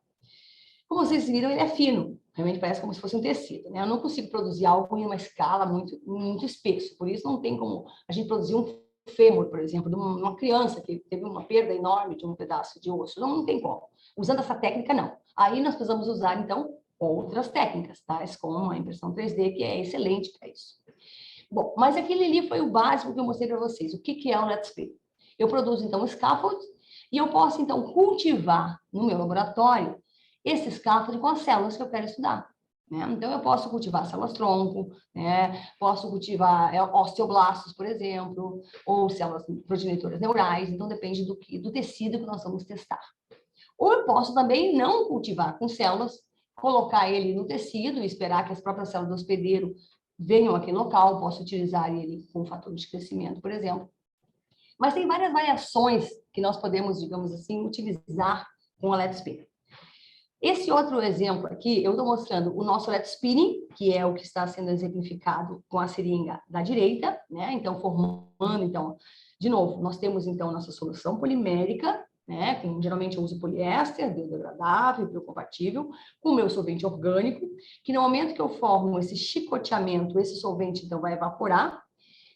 Como vocês viram, ele é fino, realmente parece como se fosse um tecido, né? Eu não consigo produzir algo em uma escala muito espesso, por isso não tem como a gente produzir um fêmur, por exemplo, de uma criança que teve uma perda enorme de um pedaço de osso. Não tem como. Usando essa técnica, não. Aí nós precisamos usar, então, outras técnicas, tais como a impressão 3D, que é excelente para isso. Bom, mas aquele ali foi o básico que eu mostrei para vocês. O que é o Let's Spin? Eu produzo, então, scaffold e eu posso, então, cultivar no meu laboratório esse scaffold com as células que eu quero estudar. Né? Então, eu posso cultivar células-tronco, né? Posso cultivar osteoblastos, por exemplo, ou células progenitoras neurais, então depende do tecido que nós vamos testar. Ou eu posso também não cultivar com células, colocar ele no tecido e esperar que as próprias células do hospedeiro venham aqui no local, posso utilizar ele com fator de crescimento, por exemplo. Mas tem várias variações que nós podemos, digamos assim, utilizar com a Let's Spin. Esse outro exemplo aqui, eu estou mostrando o nosso Let's Spinning, que é o que está sendo exemplificado com a seringa da direita, né? Então, formando, então, de novo, nós temos, então, nossa solução polimérica, né? Geralmente eu uso poliéster, biodegradável, biocompatível, com o meu solvente orgânico, que no momento que eu formo esse chicoteamento, esse solvente, então, vai evaporar.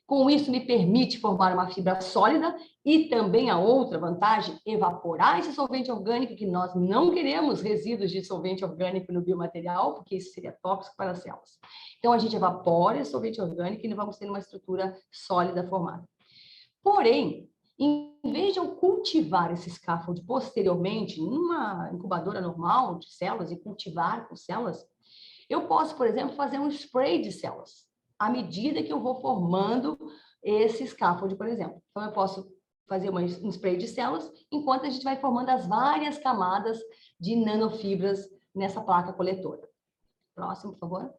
Com isso, me permite formar uma fibra sólida e também a outra vantagem, evaporar esse solvente orgânico, que nós não queremos resíduos de solvente orgânico no biomaterial, porque isso seria tóxico para as células. Então, a gente evapora esse solvente orgânico e vamos ter uma estrutura sólida formada. Porém, em vez de eu cultivar esse scaffold posteriormente, numa incubadora normal de células, e cultivar com células, eu posso, por exemplo, fazer um spray de células, à medida que eu vou formando esse scaffold, por exemplo. Então, eu posso fazer um spray de células, enquanto a gente vai formando as várias camadas de nanofibras nessa placa coletora. Próximo, por favor.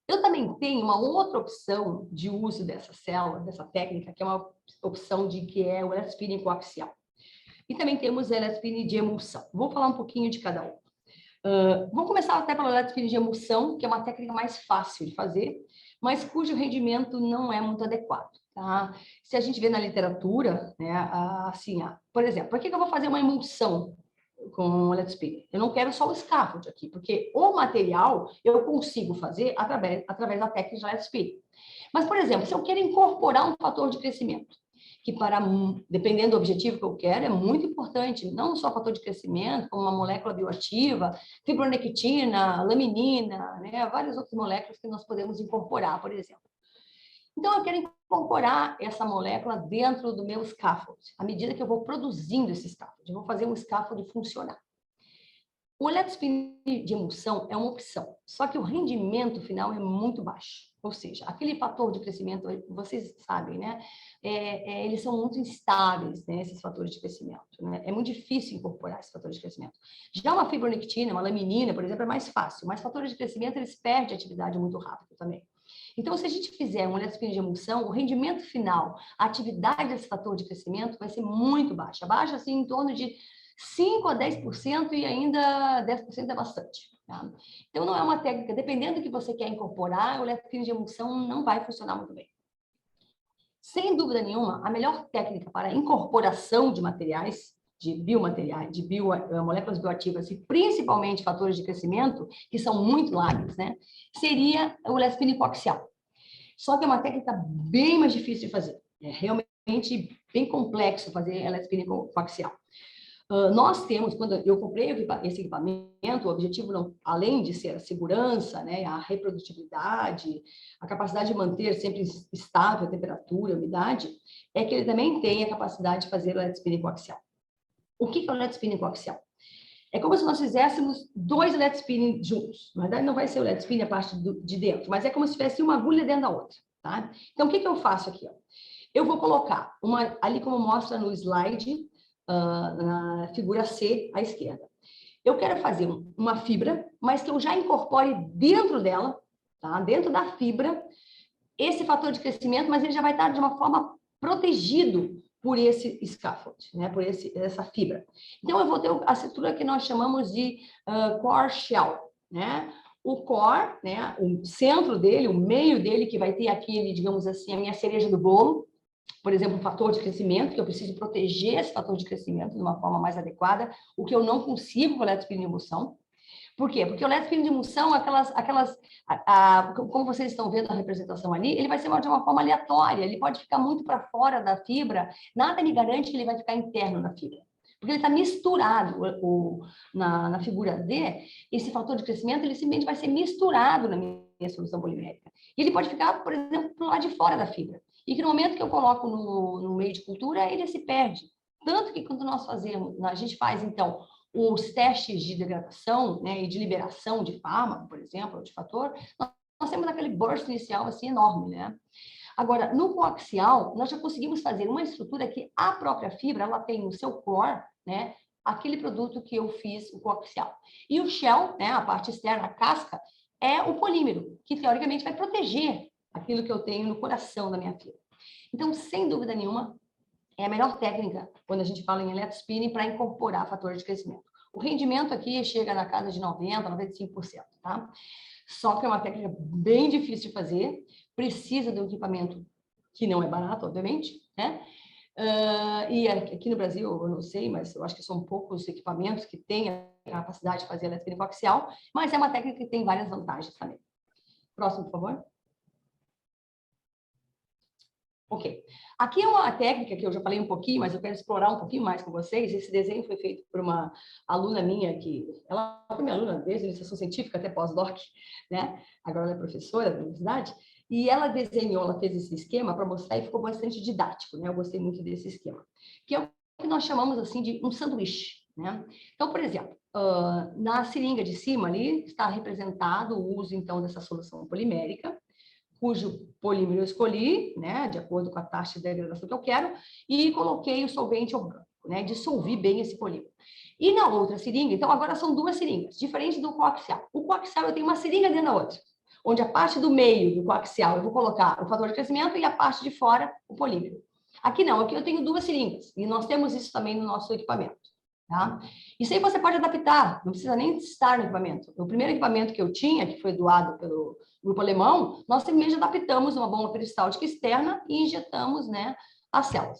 Eu também tenho uma outra opção de uso dessa célula, dessa técnica, que é uma opção que é o Let's Spinning coaxial. E também temos o Let's Spinning de emulsão. Vou falar um pouquinho de cada um. Vamos começar até pela eletrospin de emulsão, que é uma técnica mais fácil de fazer, mas cujo rendimento não é muito adequado. Tá? Se a gente vê na literatura, né, assim, por exemplo, por que eu vou fazer uma emulsão com eletrospin? Eu não quero só o scaffold aqui, porque o material eu consigo fazer através da técnica de eletrospin. Mas, por exemplo, se eu quero incorporar um fator de crescimento, que dependendo do objetivo que eu quero, é muito importante, não só fator de crescimento, como uma molécula bioativa, fibronectina, laminina, né, várias outras moléculas que nós podemos incorporar, por exemplo. Então, eu quero incorporar essa molécula dentro do meu scaffold, à medida que eu vou produzindo esse scaffold, eu vou fazer um scaffold funcionar. O eletrospin de emulsão é uma opção, só que o rendimento final é muito baixo. Ou seja, aquele fator de crescimento, vocês sabem, né? Eles são muito instáveis, né? Esses fatores de crescimento. Né? É muito difícil incorporar esses fatores de crescimento. Já uma fibronectina, uma laminina, por exemplo, é mais fácil, mas fatores de crescimento, eles perdem atividade muito rápido também. Então, se a gente fizer um eletrospin de emulsão, o rendimento final, a atividade desse fator de crescimento vai ser muito baixa. Baixa, assim, em torno de 5 a 10% e ainda 10% é bastante. Tá? Então, não é uma técnica, dependendo do que você quer incorporar, o eletrospin de emulsão não vai funcionar muito bem. Sem dúvida nenhuma, a melhor técnica para incorporação de materiais, de biomateriais, de moléculas bioativas e principalmente fatores de crescimento, que são muito lábeis, né, seria o eletrospin coaxial. Só que é uma técnica bem mais difícil de fazer. É realmente bem complexo fazer eletrospin coaxial. Nós temos, quando eu comprei esse equipamento, o objetivo, não, além de ser a segurança, né, a reprodutibilidade, a capacidade de manter sempre estável a temperatura, a umidade, é que ele também tem a capacidade de fazer o eletrospin coaxial. O que é o eletrospin coaxial? É como se nós fizéssemos 2 eletrospin juntos. Na verdade, não vai ser o eletrospin a parte de dentro, mas é como se tivesse uma agulha dentro da outra. Tá? Então, o que eu faço aqui? Ó? Eu vou colocar ali como mostra no slide, na figura C à esquerda. Eu quero fazer uma fibra, mas que eu já incorpore dentro dela, tá? Dentro da fibra, esse fator de crescimento, mas ele já vai estar de uma forma protegido por esse scaffold, né? Por essa fibra. Então, eu vou ter a estrutura que nós chamamos de core shell, né? O core, né? O centro dele, o meio dele, que vai ter aquele, digamos assim, a minha cereja do bolo, por exemplo, um fator de crescimento, que eu preciso proteger esse fator de crescimento de uma forma mais adequada, o que eu não consigo com o eletrospin de emulsão. Por quê? Porque o eletrospin de emulsão, como vocês estão vendo a representação ali, ele vai ser de uma forma aleatória, ele pode ficar muito para fora da fibra, nada me garante que ele vai ficar interno na fibra. Porque ele está misturado, na figura D, esse fator de crescimento, ele simplesmente vai ser misturado na minha solução polimérica. E ele pode ficar, por exemplo, do lado de fora da fibra. E que no momento que eu coloco no meio de cultura, ele se perde. Tanto que quando nós fazemos, a gente faz, então, os testes de degradação, né, e de liberação de fármaco, por exemplo, de fator, nós temos aquele burst inicial assim enorme, né? Agora, no coaxial, nós já conseguimos fazer uma estrutura que a própria fibra, ela tem no seu core, né, aquele produto que eu fiz, o coaxial. E o shell, né, a parte externa, a casca, é o polímero, que teoricamente vai proteger aquilo que eu tenho no coração da minha fibra. Então, sem dúvida nenhuma, é a melhor técnica quando a gente fala em eletrospinning para incorporar fatores de crescimento. O rendimento aqui chega na casa de 90%, 95%, tá? Só que é uma técnica bem difícil de fazer, precisa de um equipamento que não é barato, obviamente, né? E aqui no Brasil, eu não sei, mas eu acho que são poucos equipamentos que têm a capacidade de fazer eletrospinning coaxial, mas é uma técnica que tem várias vantagens também. Próximo, por favor. Ok. Aqui é uma técnica que eu já falei um pouquinho, mas eu quero explorar um pouquinho mais com vocês. Esse desenho foi feito por uma aluna minha, ela foi minha aluna desde a iniciação científica até pós-doc, né? Agora ela é professora da universidade. E ela fez esse esquema para mostrar e ficou bastante didático, né? Eu gostei muito desse esquema. Que é o que nós chamamos, assim, de um sanduíche, né? Então, por exemplo, na seringa de cima ali está representado o uso, então, dessa solução polimérica, cujo polímero eu escolhi, né, de acordo com a taxa de degradação que eu quero, e coloquei o solvente orgânico, né, dissolvi bem esse polímero. E na outra seringa, então agora são 2 seringas, diferente do coaxial. O coaxial eu tenho uma seringa dentro da outra, onde a parte do meio do coaxial eu vou colocar o fator de crescimento e a parte de fora o polímero. Aqui não, aqui eu tenho 2 seringas, e nós temos isso também no nosso equipamento. Tá? Isso aí você pode adaptar, não precisa nem estar no equipamento. O primeiro equipamento que eu tinha, que foi doado pelo grupo alemão, nós simplesmente adaptamos uma bomba peristáltica externa e injetamos, né, as células.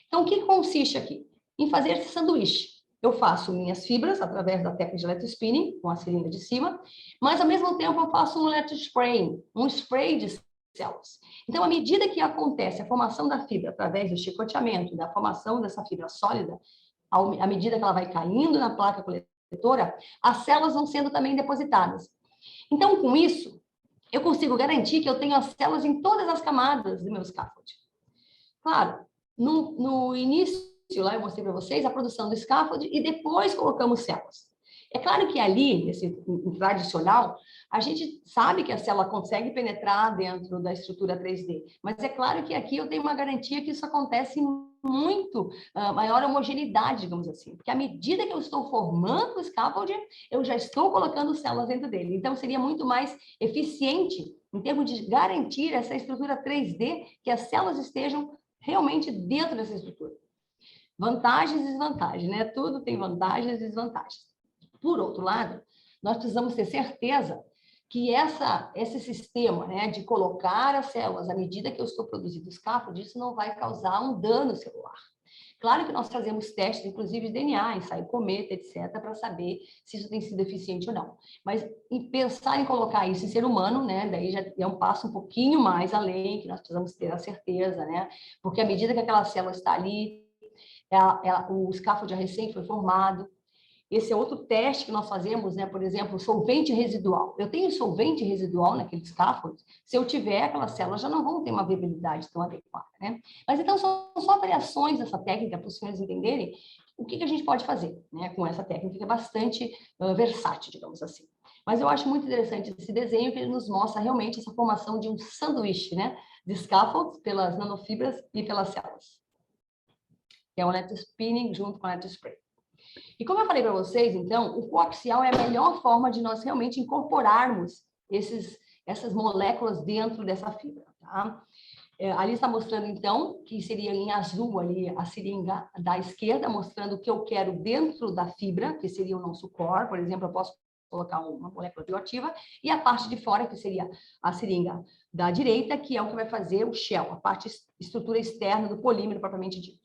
Então, o que consiste aqui? Em fazer esse sanduíche. Eu faço minhas fibras através da técnica de electrospinning, com a seringa de cima, mas, ao mesmo tempo, eu faço um electrospraying, um spray de células. Então, à medida que acontece a formação da fibra através do chicoteamento, da formação dessa fibra sólida, à medida que ela vai caindo na placa coletora, as células vão sendo também depositadas. Então, com isso, eu consigo garantir que eu tenho as células em todas as camadas do meu scaffold. Claro, no início, lá eu mostrei para vocês a produção do scaffold e depois colocamos células. É claro que ali, nesse tradicional, a gente sabe que a célula consegue penetrar dentro da estrutura 3D, mas é claro que aqui eu tenho uma garantia que isso acontece muito maior homogeneidade, digamos assim, porque à medida que eu estou formando o scaffold, eu já estou colocando células dentro dele. Então, seria muito mais eficiente em termos de garantir essa estrutura 3D, que as células estejam realmente dentro dessa estrutura. Vantagens e desvantagens, né? Tudo tem vantagens e desvantagens. Por outro lado, nós precisamos ter certeza que esse sistema, né, de colocar as células à medida que eu estou produzindo scaffold, isso não vai causar um dano celular. Claro que nós fazemos testes, inclusive de DNA, ensaio cometa, etc., para saber se isso tem sido eficiente ou não. Mas em pensar em colocar isso em ser humano, né, daí já é um passo um pouquinho mais além, que nós precisamos ter a certeza, né, porque à medida que aquela célula está ali, o scaffold recém foi formado. Esse é outro teste que nós fazemos, né? Por exemplo, solvente residual. Eu tenho solvente residual naquele scaffold, se eu tiver, aquelas células já não vão ter uma viabilidade tão adequada, né? Mas então são só variações dessa técnica para os senhores entenderem o que a gente pode fazer, né? Com essa técnica que é bastante versátil, digamos assim. Mas eu acho muito interessante esse desenho que ele nos mostra realmente essa formação de um sanduíche, né? De scaffolds pelas nanofibras e pelas células. Que é o electrospinning junto com o electrospray. E como eu falei para vocês, então, o coaxial é a melhor forma de nós realmente incorporarmos essas moléculas dentro dessa fibra, tá? Ali está mostrando, então, que seria em azul ali a seringa da esquerda, mostrando o que eu quero dentro da fibra, que seria o nosso core, por exemplo, eu posso colocar uma molécula bioativa, e a parte de fora, que seria a seringa da direita, que é o que vai fazer o shell, a parte estrutura externa do polímero propriamente dito.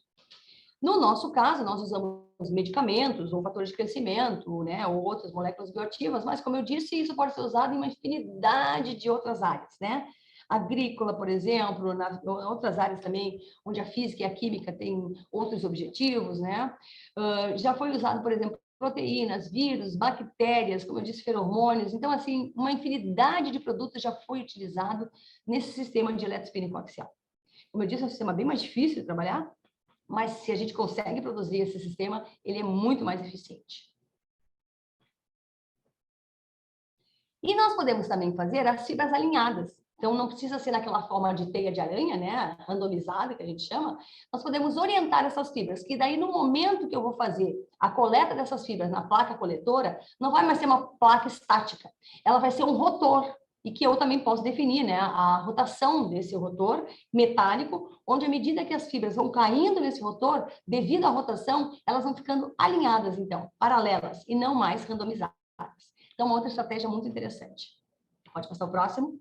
No nosso caso, nós usamos medicamentos ou fatores de crescimento, né, ou outras moléculas bioativas, mas, como eu disse, isso pode ser usado em uma infinidade de outras áreas, né? Agrícola, por exemplo, em outras áreas também, onde a física e a química têm outros objetivos, né? Já foi usado, por exemplo, proteínas, vírus, bactérias, como eu disse, feromônios. Então, assim, uma infinidade de produtos já foi utilizado nesse sistema de electrospinning coaxial. Como eu disse, é um sistema bem mais difícil de trabalhar, mas se a gente consegue produzir esse sistema, ele é muito mais eficiente. E nós podemos também fazer as fibras alinhadas. Então, não precisa ser naquela forma de teia de aranha, né, randomizada, que a gente chama. Nós podemos orientar essas fibras, que daí, no momento que eu vou fazer a coleta dessas fibras na placa coletora, não vai mais ser uma placa estática. Ela vai ser um rotor, e que eu também posso definir, né, a rotação desse rotor metálico, onde, à medida que as fibras vão caindo nesse rotor, devido à rotação, elas vão ficando alinhadas, então, paralelas, e não mais randomizadas. Então, uma outra estratégia muito interessante. Pode passar o próximo.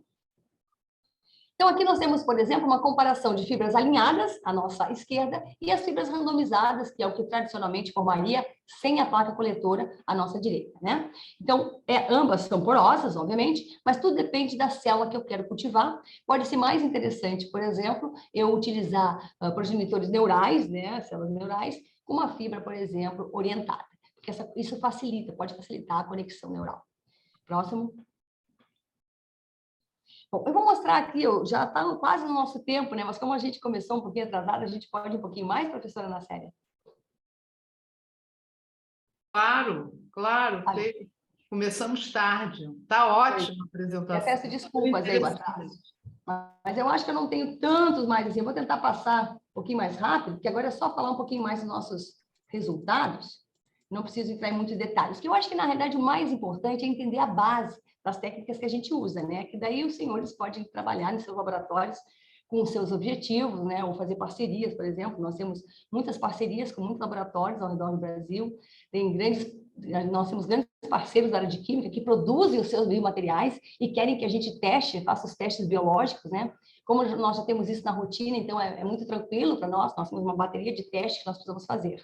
Então, aqui nós temos, por exemplo, uma comparação de fibras alinhadas, à nossa esquerda, e as fibras randomizadas, que é o que tradicionalmente formaria sem a placa coletora, à nossa direita, né? Então, ambas são porosas, obviamente, mas tudo depende da célula que eu quero cultivar. Pode ser mais interessante, por exemplo, eu utilizar progenitores neurais, né, células neurais, com uma fibra, por exemplo, orientada, porque isso pode facilitar a conexão neural. Próximo. Bom, eu vou mostrar aqui, já está quase no nosso tempo, né? Mas como a gente começou um pouquinho atrasado, a gente pode ir um pouquinho mais, professora Ana Célia? Claro, claro. Começamos tarde. Está ótima a apresentação. Eu peço desculpas aí, atrás. Mas eu acho que eu não tenho tantos mais assim. Eu vou tentar passar um pouquinho mais rápido, porque agora é só falar um pouquinho mais dos nossos resultados. Não preciso entrar em muitos detalhes. Que eu acho que, na realidade, o mais importante é entender a base das técnicas que a gente usa, né? Que daí os senhores podem trabalhar nos seus laboratórios com os seus objetivos, né? Ou fazer parcerias, por exemplo. Nós temos muitas parcerias com muitos laboratórios ao redor do Brasil. Nós temos grandes parceiros da área de química que produzem os seus biomateriais e querem que a gente teste, faça os testes biológicos, né? Como nós já temos isso na rotina, então é muito tranquilo para nós temos uma bateria de testes que nós precisamos fazer.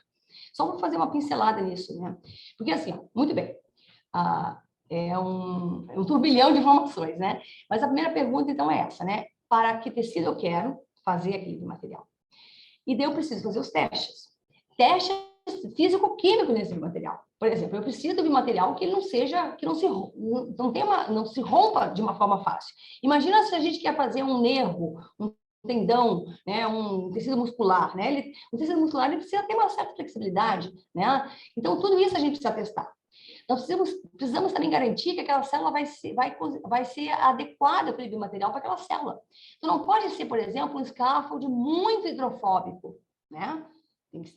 Só vou fazer uma pincelada nisso, né? Porque assim, ó, muito bem, é um turbilhão de informações, né? Mas a primeira pergunta, então, é essa, né? Para que tecido eu quero fazer aquele biomaterial? E daí eu preciso fazer os testes. Testes físico-químicos nesse biomaterial. Por exemplo, eu preciso de biomaterial que ele não seja, que não se rompa de uma forma fácil. Imagina se a gente quer fazer um nervo, um tendão, né, um tecido muscular, né? O tecido muscular ele precisa ter uma certa flexibilidade, né? Então tudo isso a gente precisa testar. Nós precisamos também garantir que aquela célula vai ser adequada para o biomaterial para aquela célula. Então não pode ser, por exemplo, um scaffold muito hidrofóbico, né?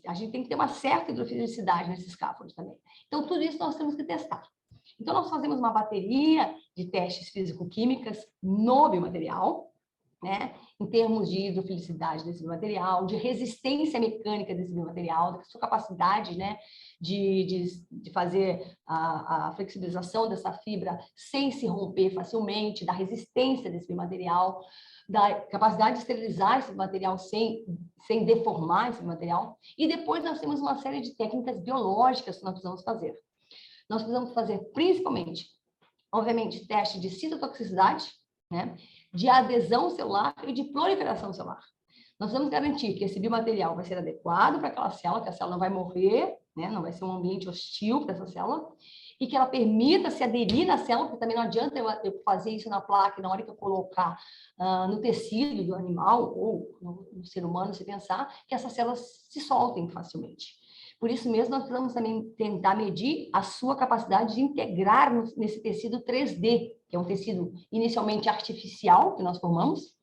A gente tem que ter uma certa hidrofilicidade nesse scaffold também. Então, tudo isso nós temos que testar. Então, nós fazemos uma bateria de testes físico-químicas no biomaterial, né? Em termos de hidrofilicidade desse biomaterial, de resistência mecânica desse biomaterial, da sua capacidade, né, de fazer a flexibilização dessa fibra sem se romper facilmente, da resistência desse biomaterial, da capacidade de esterilizar esse material sem deformar esse material. E depois nós temos uma série de técnicas biológicas que nós precisamos fazer. Nós precisamos fazer, principalmente, obviamente, teste de citotoxicidade, né, de adesão celular e de proliferação celular. Nós vamos garantir que esse biomaterial vai ser adequado para aquela célula, que a célula não vai morrer, né, não vai ser um ambiente hostil para essa célula, e que ela permita se aderir na célula, porque também não adianta eu fazer isso na placa, na hora que eu colocar no tecido do animal ou no ser humano, se pensar que essas células se soltem facilmente. Por isso mesmo, nós precisamos também tentar medir a sua capacidade de integrar nesse tecido 3D, que é um tecido inicialmente artificial que nós formamos,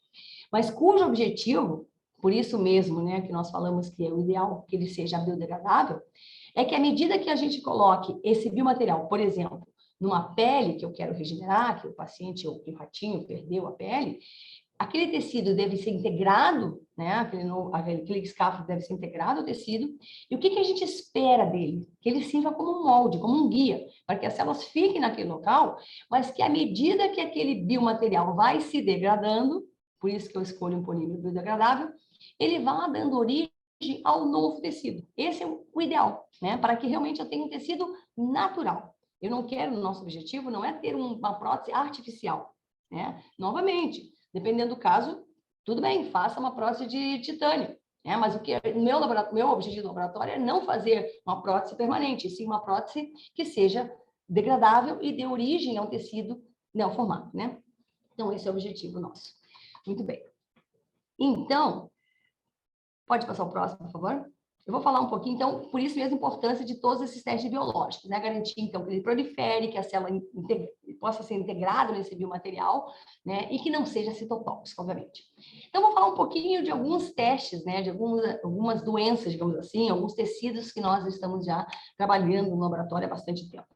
mas cujo objetivo, por isso mesmo, né, que nós falamos que é o ideal que ele seja biodegradável, é que à medida que a gente coloque esse biomaterial, por exemplo, numa pele que eu quero regenerar, que o paciente ou que o ratinho perdeu a pele, aquele tecido deve ser integrado, né? Aquele escafo deve ser integrado ao tecido. E o que a gente espera dele? Que ele sirva como um molde, como um guia, para que as células fiquem naquele local, mas que à medida que aquele biomaterial vai se degradando, por isso que eu escolho um polímero biodegradável, ele vá dando origem ao novo tecido. Esse é o ideal, né? Para que realmente eu tenha um tecido natural. Eu não quero, o nosso objetivo não é ter uma prótese artificial, né? Novamente, dependendo do caso, tudo bem, faça uma prótese de titânio, né? Mas meu objetivo do laboratório é não fazer uma prótese permanente, sim uma prótese que seja degradável e dê origem a um tecido neoformado, né? Então, esse é o objetivo nosso. Muito bem. Então, pode passar o próximo, por favor? Eu vou falar um pouquinho, então, por isso mesmo a importância de todos esses testes biológicos, né? Garantir, então, que ele prolifere, que a célula possa ser integrada nesse biomaterial, né? E que não seja citotóxico, obviamente. Então, vou falar um pouquinho de alguns testes, né? De algumas doenças, digamos assim, alguns tecidos que nós estamos já trabalhando no laboratório há bastante tempo.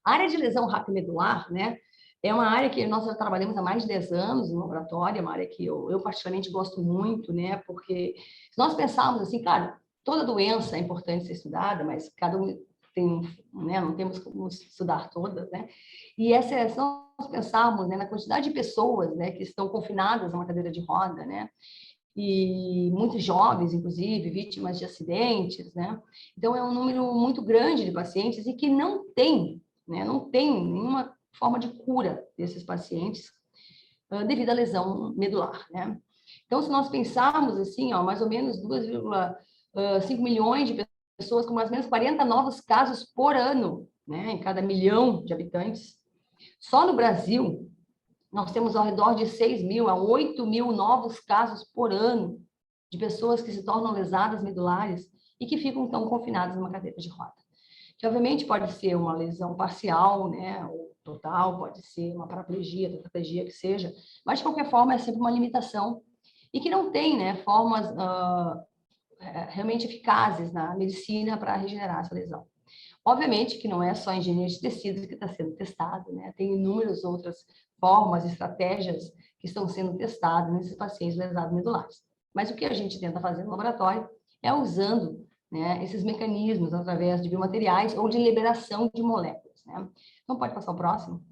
A área de lesão raquimedular, né? É uma área que nós já trabalhamos há mais de 10 anos no laboratório, é uma área que eu particularmente gosto muito, né? Porque se nós pensarmos assim, claro, toda doença é importante ser estudada, mas cada um tem, né? Não temos como estudar todas, né? E se nós pensarmos, né, na quantidade de pessoas, né, que estão confinadas a uma cadeira de roda, né? E muitos jovens, inclusive, vítimas de acidentes, né? Então, é um número muito grande de pacientes e que não tem, né? Não tem nenhuma forma de cura desses pacientes devido à lesão medular, né? Então, se nós pensarmos assim, ó, mais ou menos 2,5 milhões de pessoas com mais ou menos 40 novos casos por ano, né, em cada milhão de habitantes. Só no Brasil, nós temos ao redor de 6 mil a 8 mil novos casos por ano de pessoas que se tornam lesadas medulares e que ficam, então, confinadas numa cadeira de roda. Que, obviamente, pode ser uma lesão parcial, né, ou total, pode ser uma paraplegia, tetraplegia, que seja, mas, de qualquer forma, é sempre uma limitação e que não tem, né, formas realmente eficazes na medicina para regenerar essa lesão. Obviamente que não é só engenharia de tecidos que está sendo testado, né? Tem inúmeras outras formas, estratégias que estão sendo testadas nesses pacientes lesados medulares. Mas o que a gente tenta fazer no laboratório é usando, né, esses mecanismos através de biomateriais ou de liberação de moléculas, né? Então, pode passar o próximo.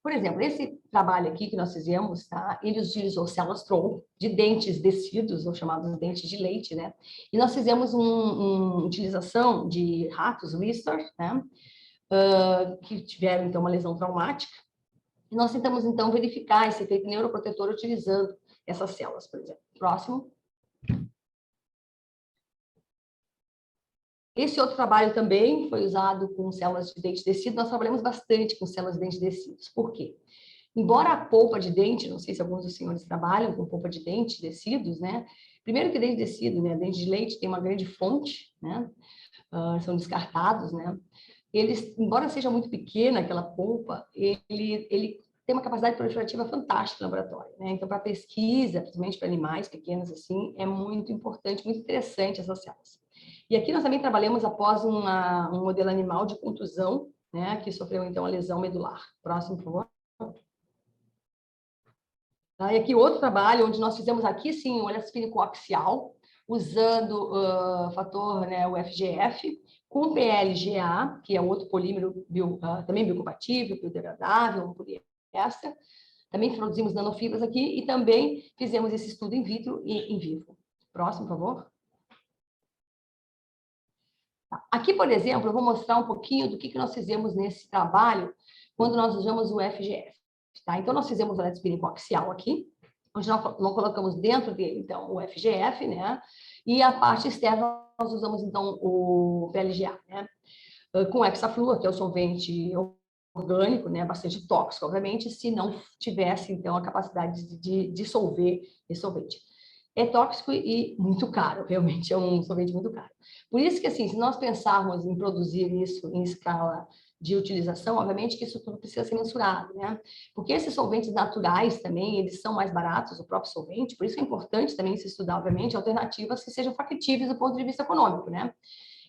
Por exemplo, esse trabalho aqui que nós fizemos, tá? Ele utilizou células-tronco de dentes descidos, ou chamados dentes de leite, né? E nós fizemos uma utilização de ratos Wistar, né? Que tiveram, então, uma lesão traumática. E nós tentamos, então, verificar esse efeito neuroprotetor utilizando essas células, por exemplo. Próximo. Esse outro trabalho também foi usado com células de dente descido. Nós trabalhamos bastante com células de dente descidos. Por quê? Embora a polpa de dente, não sei se alguns dos senhores trabalham com polpa de dente descidos, né? Primeiro que dente descido, né? Dente de leite tem uma grande fonte, né? São descartados, né? Eles, embora seja muito pequena aquela polpa, ele tem uma capacidade proliferativa fantástica no laboratório, né? Então, para pesquisa, principalmente para animais pequenos assim, é muito importante, muito interessante essas células. E aqui nós também trabalhamos após um modelo animal de contusão, né? Que sofreu, então, a lesão medular. Próximo, por favor. E aqui outro trabalho, onde nós fizemos aqui, sim, um olhar coaxial, usando fator, né, o FGF, com PLGA, que é outro polímero também biocompatível, biodegradável, um poliéster. Também produzimos nanofibras aqui e também fizemos esse estudo in vitro e in vivo. Próximo, por favor. Aqui, por exemplo, eu vou mostrar um pouquinho do que nós fizemos nesse trabalho quando nós usamos o FGF. Tá? Então, nós fizemos o eletrospinning coaxial aqui, onde nós colocamos dentro dele, então, o FGF, né? E a parte externa, nós usamos, então, o PLGA, né? Com hexafluor, que é o solvente orgânico, né? Bastante tóxico, obviamente, se não tivesse, então, a capacidade de dissolver esse solvente. É tóxico e muito caro, realmente, é um solvente muito caro. Por isso que, assim, se nós pensarmos em produzir isso em escala de utilização, obviamente que isso tudo precisa ser mensurado, né? Porque esses solventes naturais também, eles são mais baratos, o próprio solvente, por isso é importante também se estudar, obviamente, alternativas que sejam factíveis do ponto de vista econômico, né?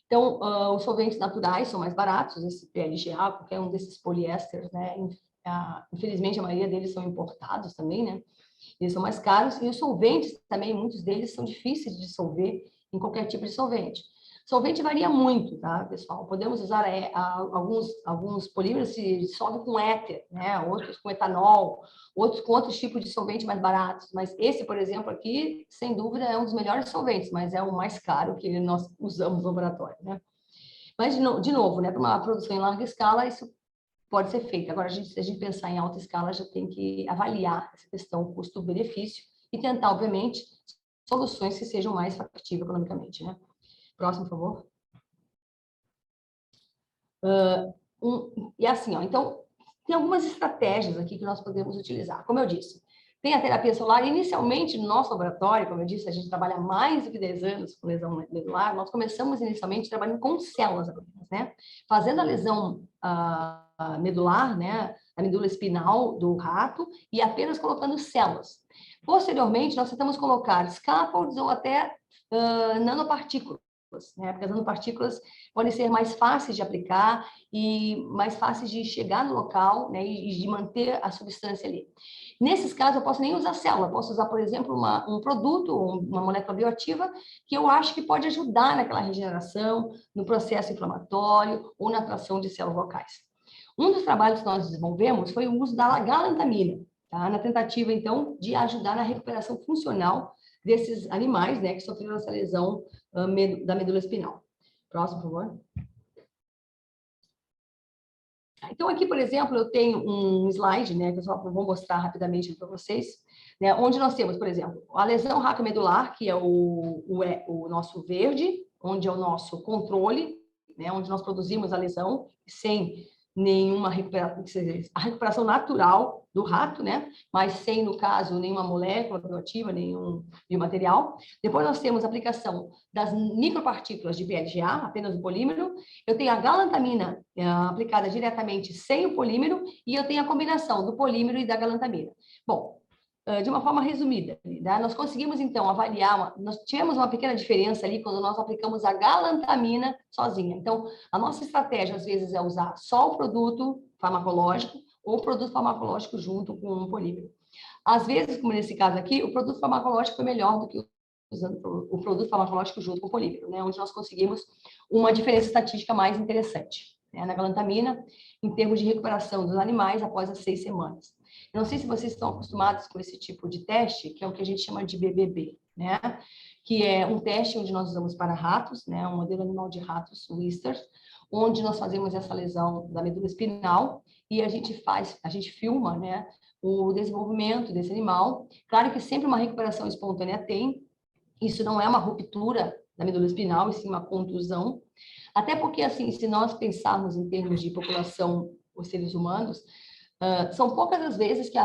Então, os solventes naturais são mais baratos, esse PLGA, qualquer um desses poliésteres, né? Infelizmente, a maioria deles são importados também, né? Eles são mais caros, e os solventes também, muitos deles são difíceis de dissolver em qualquer tipo de solvente. Solvente varia muito, tá, pessoal? Podemos usar alguns polímeros se dissolvem com éter, né? Outros com etanol, outros com outros tipos de solvente mais baratos. Mas esse, por exemplo, aqui, sem dúvida, é um dos melhores solventes, mas é o mais caro que nós usamos no laboratório, né? Mas, de novo, né, para uma produção em larga escala, isso pode ser feito. Agora, se a gente pensar em alta escala, já tem que avaliar essa questão custo-benefício e tentar, obviamente, soluções que sejam mais factíveis economicamente, né? Próximo, por favor. E assim, ó, então, tem algumas estratégias aqui que nós podemos utilizar. Como eu disse, tem a terapia solar. Inicialmente, no nosso laboratório, como eu disse, a gente trabalha há mais de 10 anos com lesão medular. Nós começamos inicialmente trabalhando com células apenas, né? Fazendo a lesão medular, né? A medula espinal do rato e apenas colocando células. Posteriormente, nós tentamos colocar scaffolds ou até nanopartículas, né? Porque as nanopartículas podem ser mais fáceis de aplicar e mais fáceis de chegar no local, né? E de manter a substância ali. Nesses casos, eu posso nem usar célula, posso usar, por exemplo, um produto, uma molécula bioativa, que eu acho que pode ajudar naquela regeneração, no processo inflamatório ou na atração de células locais. Um dos trabalhos que nós desenvolvemos foi o uso da galantamina, tá? Na tentativa, então, de ajudar na recuperação funcional desses animais, né, que sofreram essa lesão da medula espinal. Próximo, por favor. Então, aqui, por exemplo, eu tenho um slide, né, que eu só vou mostrar rapidamente para vocês, né, onde nós temos, por exemplo, a lesão raquiomedular, que é o nosso verde, onde é o nosso controle, né, onde nós produzimos a lesão sem nenhuma recuperação, a recuperação natural do rato, né? Mas sem, no caso, nenhuma molécula bioativa, nenhum biomaterial. Depois nós temos a aplicação das micropartículas de PLGA, apenas o polímero. Eu tenho a galantamina aplicada diretamente sem o polímero e eu tenho a combinação do polímero e da galantamina. Bom, de uma forma resumida. Né? Nós conseguimos, então, avaliar, nós tivemos uma pequena diferença ali quando nós aplicamos a galantamina sozinha. Então, a nossa estratégia, às vezes, é usar só o produto farmacológico ou o produto farmacológico junto com um polímero. Às vezes, como nesse caso aqui, o produto farmacológico foi melhor do que usando o produto farmacológico junto com o polímero, né? Onde nós conseguimos uma diferença estatística mais interessante, né? Na galantamina, em termos de recuperação dos animais após as 6 semanas. Eu não sei se vocês estão acostumados com esse tipo de teste, que é o que a gente chama de BBB, né? Que é um teste onde nós usamos para ratos, né? Um modelo animal de ratos, Whisters, onde nós fazemos essa lesão da medula espinal e a gente filma, né? O desenvolvimento desse animal. Claro que sempre uma recuperação espontânea tem, isso não é uma ruptura da medula espinal, e sim uma contusão. Até porque, assim, se nós pensarmos em termos de população, os seres humanos, são poucas as vezes que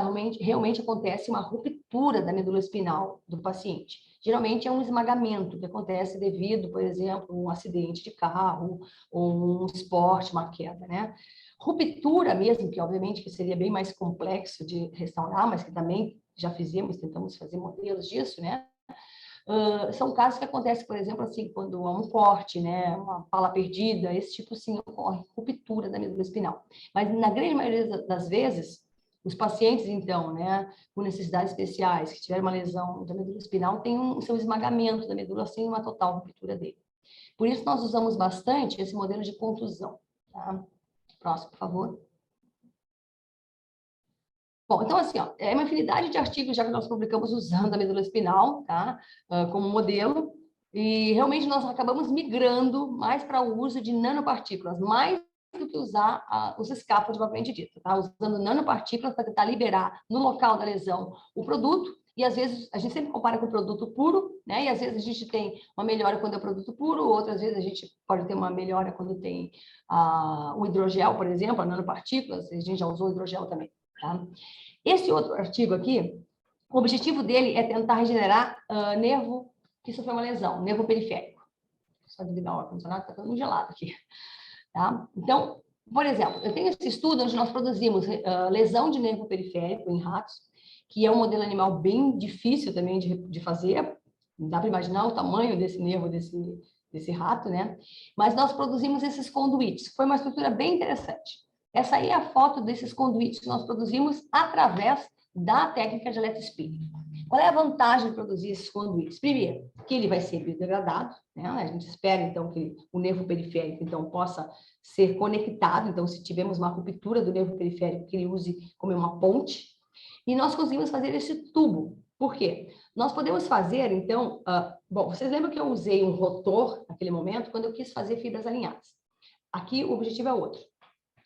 realmente acontece uma ruptura da medula espinal do paciente. Geralmente é um esmagamento que acontece devido, por exemplo, a um acidente de carro ou um esporte, uma queda, né? Ruptura mesmo, que obviamente que seria bem mais complexo de restaurar, mas que também já tentamos fazer modelos disso, né? São casos que acontecem, por exemplo, assim, quando há um corte, né, uma pala perdida, esse tipo, sim, ocorre ruptura da medula espinal. Mas, na grande maioria das vezes, os pacientes, então, né, com necessidades especiais, que tiveram uma lesão da medula espinal, têm um seu esmagamento da medula sem uma total ruptura dele. Por isso, nós usamos bastante esse modelo de contusão. Tá? Próximo, por favor. Bom, então, assim, ó, é uma infinidade de artigos já que nós publicamos usando a medula espinal, tá? Como modelo, e realmente nós acabamos migrando mais para o uso de nanopartículas, mais do que usar os scaffolds propriamente dito, tá? Usando nanopartículas para tentar liberar no local da lesão o produto, e às vezes a gente sempre compara com o produto puro, né? E às vezes a gente tem uma melhora quando é produto puro, outras vezes a gente pode ter uma melhora quando tem o hidrogel, por exemplo, a nanopartículas, a gente já usou hidrogel também. Tá? Esse outro artigo aqui, o objetivo dele é tentar regenerar nervo que sofreu uma lesão, nervo periférico. Só desligar o ar-condicionado, está todo gelado aqui. Tá? Então, por exemplo, eu tenho esse estudo onde nós produzimos lesão de nervo periférico em ratos, que é um modelo animal bem difícil também de fazer. Dá para imaginar o tamanho desse nervo desse rato, né? Mas nós produzimos esses conduítes. Foi uma estrutura bem interessante. Essa aí é a foto desses conduítes que nós produzimos através da técnica de eletrospin. Qual é a vantagem de produzir esses conduítes? Primeiro, que ele vai ser biodegradado, né? A gente espera, então, que o nervo periférico, então, possa ser conectado. Então, se tivermos uma ruptura do nervo periférico, que ele use como uma ponte. E nós conseguimos fazer esse tubo. Por quê? Nós podemos fazer, então... bom, vocês lembram que eu usei um rotor, naquele momento, quando eu quis fazer fibras alinhadas. Aqui, o objetivo é outro.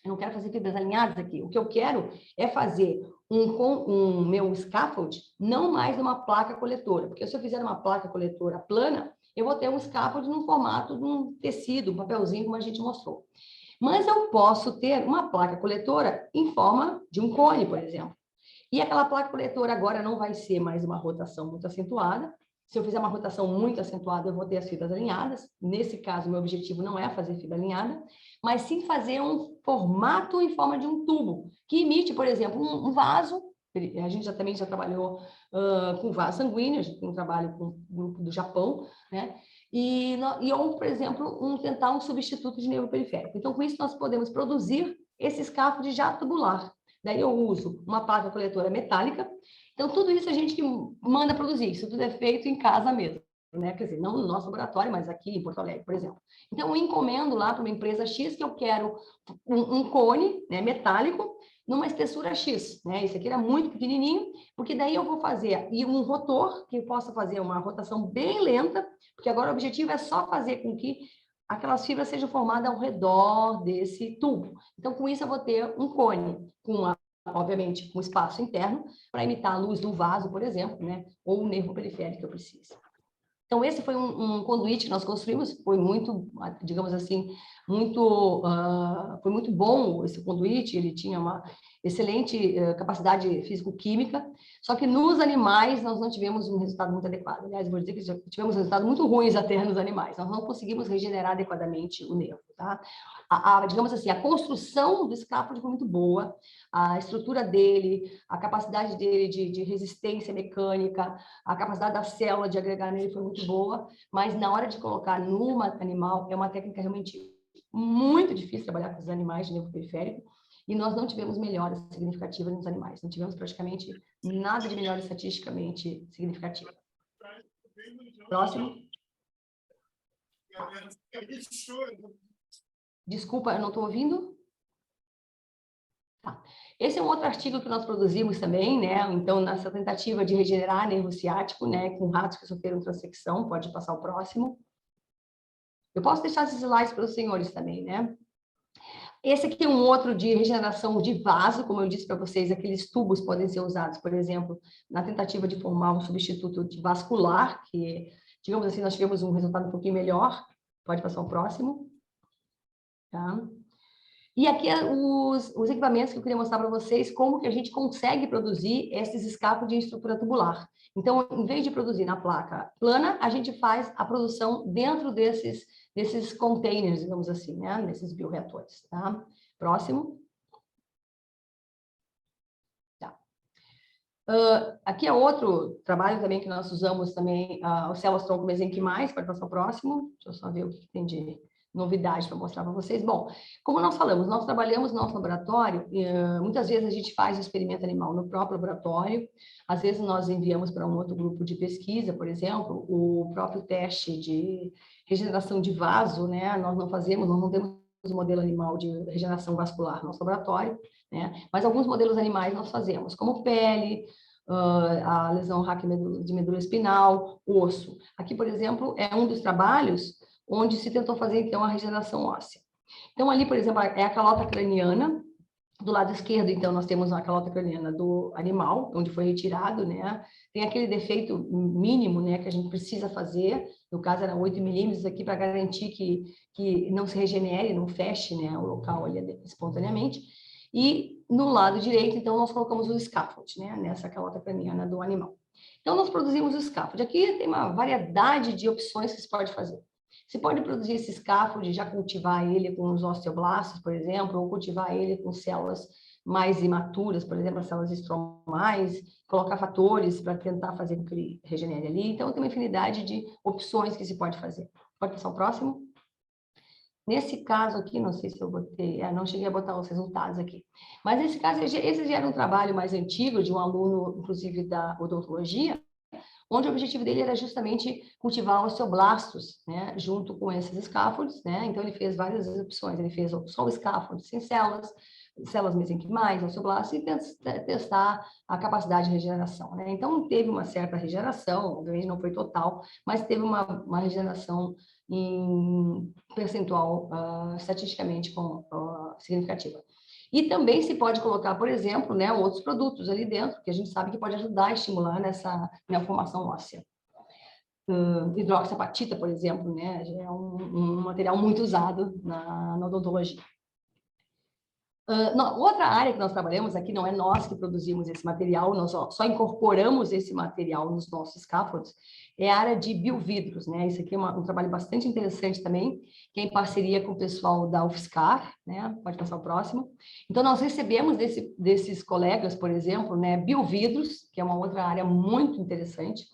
Eu não quero fazer fibras alinhadas aqui. O que eu quero é fazer um meu scaffold não mais numa placa coletora. Porque se eu fizer uma placa coletora plana, eu vou ter um scaffold no formato de um tecido, um papelzinho, como a gente mostrou. Mas eu posso ter uma placa coletora em forma de um cone, por exemplo. E aquela placa coletora agora não vai ser mais uma rotação muito acentuada. Se eu fizer uma rotação muito acentuada, eu vou ter as fibras alinhadas. Nesse caso, meu objetivo não é fazer fibra alinhada, mas sim fazer um formato em forma de um tubo, que imite, por exemplo, um vaso. A gente também já trabalhou com vaso sanguíneo, a gente tem um trabalho com o grupo do Japão, né? Ou, por exemplo, tentar um substituto de nervo periférico. Então, com isso, nós podemos produzir esse scaffold já tubular. Daí eu uso uma placa coletora metálica. Então, tudo isso a gente que manda produzir. Isso tudo é feito em casa mesmo, né? Quer dizer, não no nosso laboratório, mas aqui em Porto Alegre, por exemplo. Então, eu encomendo lá para uma empresa X que eu quero um cone, né, metálico numa espessura X, né? Esse aqui era muito pequenininho, porque daí eu vou fazer um rotor que possa fazer uma rotação bem lenta, porque agora o objetivo é só fazer com que aquelas fibras sejam formadas ao redor desse tubo. Então, com isso, eu vou ter um cone obviamente, com espaço interno, para imitar a luz do vaso, por exemplo, né? Ou o nervo periférico que eu preciso. Então, esse foi um conduíte que nós construímos, foi muito, digamos assim, foi muito bom esse conduíte, ele tinha uma excelente capacidade físico-química, só que nos animais nós não tivemos um resultado muito adequado. Aliás, vou dizer que tivemos resultados muito ruins até nos animais, nós não conseguimos regenerar adequadamente o nervo. tá? Digamos assim, a construção do scaffold foi muito boa, a estrutura dele, a capacidade dele de resistência mecânica, a capacidade da célula de agregar nele foi muito boa, mas na hora de colocar numa animal, é uma técnica realmente muito difícil trabalhar com os animais de nervo periférico, e nós não tivemos melhora significativa nos animais, não tivemos praticamente nada de melhora estatisticamente significativa. Próximo. Desculpa, eu não estou ouvindo? Tá. Esse é um outro artigo que nós produzimos também, né? Então, nessa tentativa de regenerar nervo ciático, né? Com ratos que sofreram transecção, pode passar o próximo. Eu posso deixar esses slides para os senhores também, né? Esse aqui é um outro de regeneração de vaso, como eu disse para vocês, aqueles tubos podem ser usados, por exemplo, na tentativa de formar um substituto vascular, que, digamos assim, nós tivemos um resultado um pouquinho melhor. Pode passar o próximo. Tá? E aqui os equipamentos que eu queria mostrar para vocês, como que a gente consegue produzir esses escapos de estrutura tubular. Então, em vez de produzir na placa plana, a gente faz a produção dentro desses containers, digamos assim, né? Nesses bioreatores, tá? Próximo. Tá. Aqui é outro trabalho também que nós usamos também, os células-tronco mesenquimais, pode passar o próximo. Deixa eu só ver o que tem de novidade para mostrar para vocês. Bom, como nós falamos, nós trabalhamos no nosso laboratório, muitas vezes a gente faz o experimento animal no próprio laboratório, às vezes nós enviamos para um outro grupo de pesquisa, por exemplo, o próprio teste de regeneração de vaso, né? Nós não temos um modelo animal de regeneração vascular no nosso laboratório, né? Mas alguns modelos animais nós fazemos, como pele, a lesão de medula espinal, osso. Aqui, por exemplo, é um dos trabalhos onde se tentou fazer, então, a regeneração óssea. Então, ali, por exemplo, é a calota craniana. Do lado esquerdo, então, nós temos a calota craniana do animal, onde foi retirado, né? Tem aquele defeito mínimo, né, que a gente precisa fazer. No caso, era 8 milímetros aqui para garantir que não se regenere, não feche, né, o local ali espontaneamente. E no lado direito, então, nós colocamos o scaffold, né, nessa calota craniana do animal. Então, nós produzimos o scaffold. Aqui tem uma variedade de opções que se pode fazer. Você pode produzir esse scaffold, já cultivar ele com os osteoblastos, por exemplo, ou cultivar ele com células mais imaturas, por exemplo, as células estromais, colocar fatores para tentar fazer com que ele regenere ali. Então, tem uma infinidade de opções que se pode fazer. Pode passar o próximo? Nesse caso aqui, não sei se eu botei, não cheguei a botar os resultados aqui, mas nesse caso, esse já era um trabalho mais antigo, de um aluno, inclusive, da odontologia, onde o objetivo dele era justamente cultivar osteoblastos, né, junto com esses scaffolds, né, então ele fez várias opções, ele fez só o scaffold sem células mesenquimais, osteoblastos, e testar a capacidade de regeneração, né, então teve uma certa regeneração, obviamente não foi total, mas teve uma regeneração em percentual estatisticamente significativa. E também se pode colocar, por exemplo, né, outros produtos ali dentro, que a gente sabe que pode ajudar a estimular na formação óssea. Hidroxiapatita, por exemplo, né, é um material muito usado na odontologia. Outra área que nós trabalhamos aqui, não é nós que produzimos esse material, nós só incorporamos esse material nos nossos scaffolds, é a área de biovidros, né? Isso aqui é um trabalho bastante interessante também, que é em parceria com o pessoal da UFSCar, né? Pode passar o próximo. Então, nós recebemos desses colegas, por exemplo, né, biovidros, que é uma outra área muito interessante.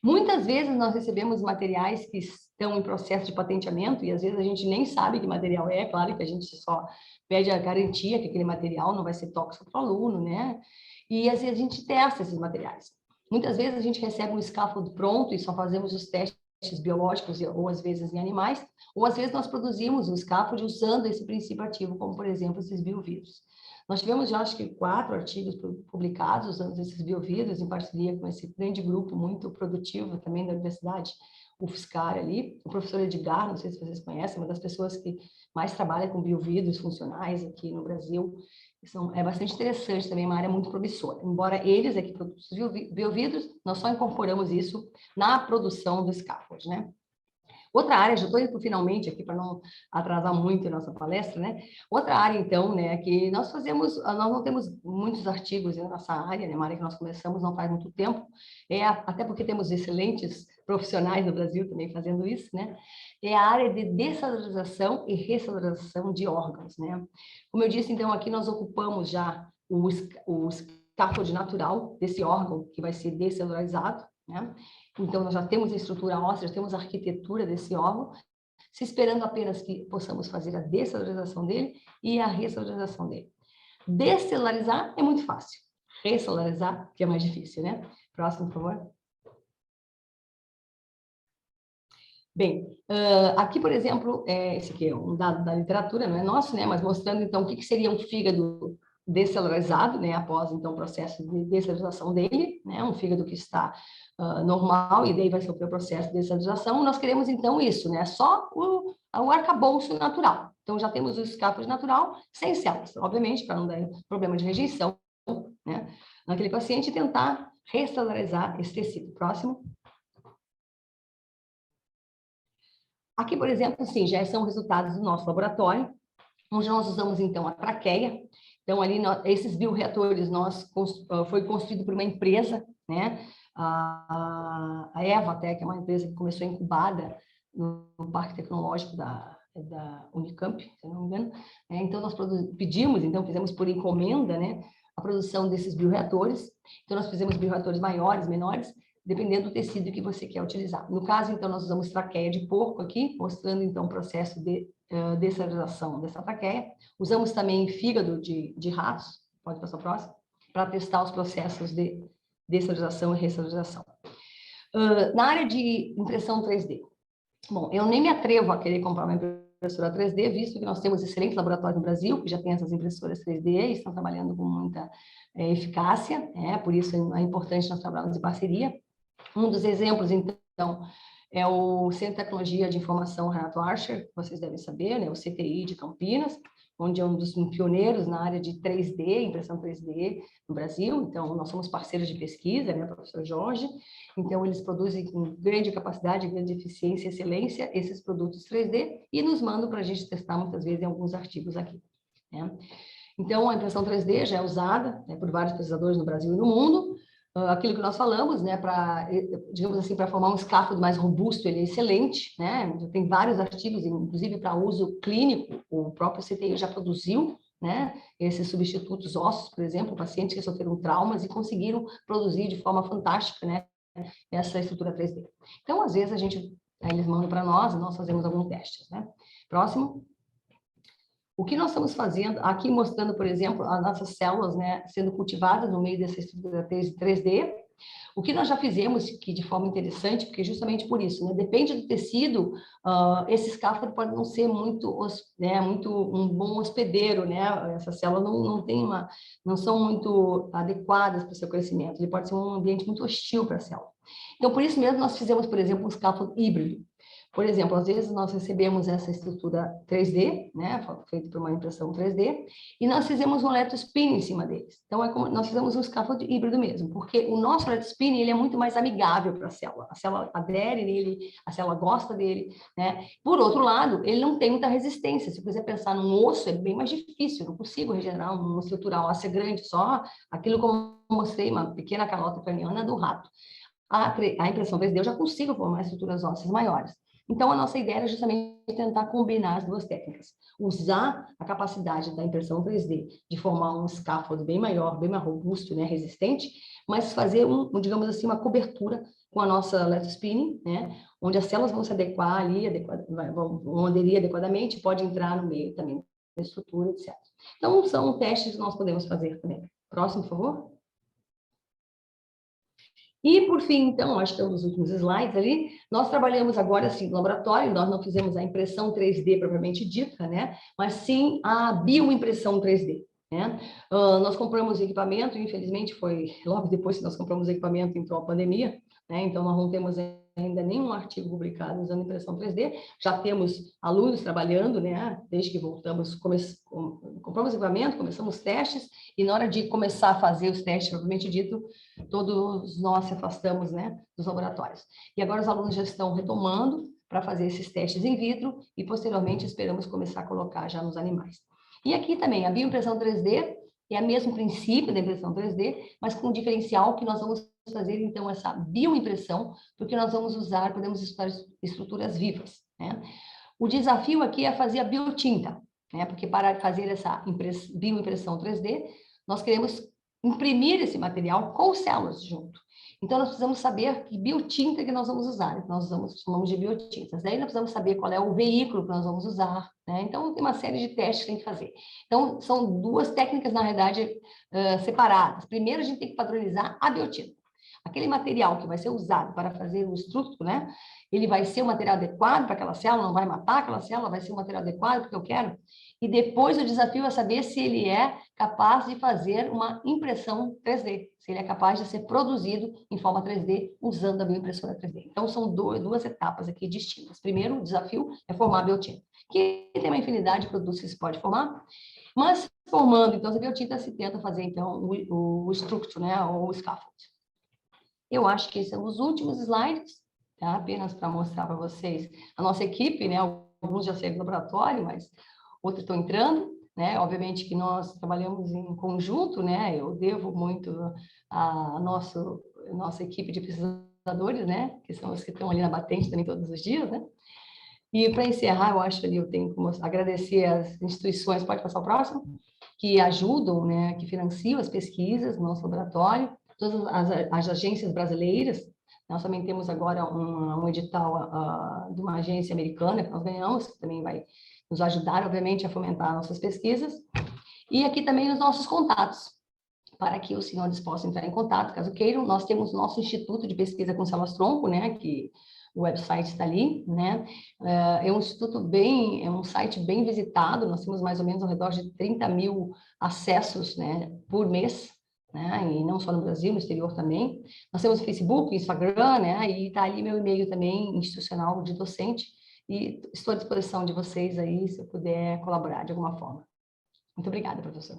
Muitas vezes nós recebemos materiais que estão em processo de patenteamento, e às vezes a gente nem sabe que material é, claro que a gente só pede a garantia que aquele material não vai ser tóxico para o aluno, né? E às vezes a gente testa esses materiais. Muitas vezes a gente recebe um scaffold pronto e só fazemos os testes biológicos, ou às vezes em animais, ou às vezes nós produzimos um scaffold usando esse princípio ativo, como por exemplo esses biovidros. Nós tivemos já acho que 4 artigos publicados usando esses biovidros em parceria com esse grande grupo muito produtivo também da Universidade UFSCar ali, o professor Edgar, não sei se vocês conhecem, uma das pessoas que mais trabalha com biovidros funcionais aqui no Brasil. É bastante interessante também, uma área muito promissora. Embora eles aqui produzam biovidros, nós só incorporamos isso na produção do scaffold, né? Outra área, já estou indo finalmente aqui para não atrasar muito a nossa palestra, né? Outra área, então, né, que nós não temos muitos artigos na nossa área, né, uma área que nós começamos não faz muito tempo, até porque temos excelentes profissionais no Brasil também fazendo isso, né? É a área de dessalarização e ressalarização de órgãos, né? Como eu disse, então, aqui nós ocupamos já o scaffold natural desse órgão que vai ser descelularizado, né? Então, nós já temos a estrutura óssea, já temos a arquitetura desse órgão, se esperando apenas que possamos fazer a descelularização dele e a rescelularização dele. Descelularizar é muito fácil. Rescelularizar, que é mais difícil, né? Próximo, por favor. Bem, aqui, por exemplo, esse aqui é um dado da literatura, não é nosso, né? Mas mostrando, então, o que seria um fígado descelularizado, né? Após, então, o processo de descelularização dele, né? Um fígado que está normal, e daí vai sofrer o processo de dessalarização. Nós queremos, então, isso, né? Só o arcabouço natural. Então, já temos o scaffold natural, sem células, obviamente, para não dar problema de rejeição, né? Naquele paciente, tentar restaurar esse tecido. Próximo. Aqui, por exemplo, sim, já são resultados do nosso laboratório, onde nós usamos, então, a traqueia. Então, ali, esses bioreatores foi construído por uma empresa, né? A Evotec, é uma empresa que começou incubada no Parque Tecnológico da Unicamp, se não me engano. Então, nós pedimos, então, fizemos por encomenda, né, a produção desses bioreatores. Então, nós fizemos bioreatores maiores, menores, dependendo do tecido que você quer utilizar. No caso, então, nós usamos traqueia de porco aqui, mostrando, então, o processo de dessalarização dessa traqueia. Usamos também fígado de ratos, pode passar o próximo, para testar os processos de dessalarização e ressalarização. Na área de impressão 3D, bom, eu nem me atrevo a querer comprar uma impressora 3D, visto que nós temos excelentes laboratórios no Brasil, que já tem essas impressoras 3D e estão trabalhando com muita eficácia, por isso é importante nós trabalharmos em parceria. Um dos exemplos, então, é o Centro de Tecnologia de Informação Renato Archer, que vocês devem saber, né, o CTI de Campinas, onde é um dos pioneiros na área de 3D, impressão 3D no Brasil. Então, nós somos parceiros de pesquisa, né, professor Jorge. Então, eles produzem com grande capacidade, grande eficiência e excelência esses produtos 3D e nos mandam para a gente testar muitas vezes em alguns artigos aqui, né? Então, a impressão 3D já é usada, né, por vários pesquisadores no Brasil e no mundo. Aquilo que nós falamos, né, para, digamos assim, para formar um scaffold mais robusto, ele é excelente, né? Tem vários artigos, inclusive para uso clínico, o próprio CTI já produziu, né, esses substitutos ósseos, por exemplo, pacientes que sofreram traumas e conseguiram produzir de forma fantástica, né, essa estrutura 3D. Então, às vezes, eles mandam para nós e nós fazemos alguns testes, né? Próximo. O que nós estamos fazendo, aqui mostrando, por exemplo, as nossas células, né, sendo cultivadas no meio dessa estrutura 3D. O que nós já fizemos, que de forma interessante, porque justamente por isso, né, depende do tecido, esse scaffold pode não ser muito um bom hospedeiro, né? Essas células não são muito adequadas para o seu crescimento, ele pode ser um ambiente muito hostil para a célula. Então, por isso mesmo, nós fizemos, por exemplo, um scaffold híbrido. Por exemplo, às vezes nós recebemos essa estrutura 3D, né, feita por uma impressão 3D, e nós fizemos um electrospin em cima deles. Então, nós fizemos um scaffold híbrido mesmo, porque o nosso electrospin, ele é muito mais amigável para a célula adere nele, a célula gosta dele, né? Por outro lado, ele não tem muita resistência. Se você pensar num osso, é bem mais difícil, eu não consigo regenerar uma estrutura óssea grande, só aquilo como eu mostrei, uma pequena calota craniana do rato. A impressão 3D eu já consigo formar estruturas ósseas maiores. Então, a nossa ideia era justamente tentar combinar as duas técnicas. Usar a capacidade da impressão 3D de formar um scaffold bem maior, bem mais robusto, né, resistente, mas fazer, digamos assim, uma cobertura com a nossa electrospinning, né, onde as células vão se adequar ali, vão aderir adequadamente, pode entrar no meio também da estrutura, etc. Então, são testes que nós podemos fazer também. Próximo, por favor. E, por fim, então, acho que é um dos últimos slides ali, nós trabalhamos agora, assim, no laboratório, nós não fizemos a impressão 3D propriamente dita, né, mas sim a bioimpressão 3D, né. Nós compramos equipamento, infelizmente foi logo depois que nós compramos o equipamento, entrou a pandemia, né, então nós não temos ainda nenhum artigo publicado usando impressão 3D, já temos alunos trabalhando, né, desde que voltamos, compramos equipamento, começamos testes, e na hora de começar a fazer os testes, propriamente dito, todos nós se afastamos, né, dos laboratórios. E agora os alunos já estão retomando para fazer esses testes in vitro e, posteriormente, esperamos começar a colocar já nos animais. E aqui também, a bioimpressão 3D é o mesmo princípio da impressão 3D, mas com um diferencial que nós vamos fazer, então, essa bioimpressão, porque nós vamos usar, podemos estudar estruturas vivas, né? O desafio aqui é fazer a biotinta, né? Porque para fazer essa bioimpressão 3D, nós queremos imprimir esse material com células junto. Então, nós precisamos saber que biotinta que nós vamos usar. Então, nós chamamos de biotintas. Daí, nós precisamos saber qual é o veículo que nós vamos usar, né? Então, tem uma série de testes que tem que fazer. Então, são duas técnicas, na realidade, separadas. Primeiro, a gente tem que padronizar a biotinta. Aquele material que vai ser usado para fazer o estruto, né? Ele vai ser o material adequado para aquela célula, não vai matar aquela célula, vai ser o material adequado porque eu quero. E depois o desafio é saber se ele é capaz de fazer uma impressão 3D, se ele é capaz de ser produzido em forma 3D usando a bioimpressora 3D. Então, são duas etapas aqui distintas. Primeiro, o desafio é formar a biotinta, que tem uma infinidade de produtos que se pode formar, mas formando, então, a biotinta se tenta fazer, então, o structure, né, ou o scaffold. Eu acho que esses são os últimos slides, tá? Apenas para mostrar para vocês a nossa equipe, né? Alguns já saíram do laboratório, mas outros estão entrando, né? Obviamente que nós trabalhamos em conjunto, né? Eu devo muito a nossa equipe de pesquisadores, né? Que são os que estão ali na batente também todos os dias, né? E para encerrar, eu acho ali, eu tenho que agradecer as instituições, pode passar o próximo, que ajudam, né? Que financiam as pesquisas no nosso laboratório, todas as agências brasileiras. Nós também temos agora um edital de uma agência americana que nós ganhamos, que também vai nos ajudar, obviamente, a fomentar nossas pesquisas. E aqui também os nossos contatos, para que os senhores possam entrar em contato, caso queiram. Nós temos nosso Instituto de Pesquisa com Células-Tronco, né, que o website está ali, né? É um instituto é um site bem visitado, nós temos mais ou menos ao redor de 30 mil acessos, né, por mês, né? E não só no Brasil, no exterior também. Nós temos Facebook, Instagram, né? E está ali meu e-mail também, institucional de docente, e estou à disposição de vocês aí, se eu puder colaborar de alguma forma. Muito obrigada, professor.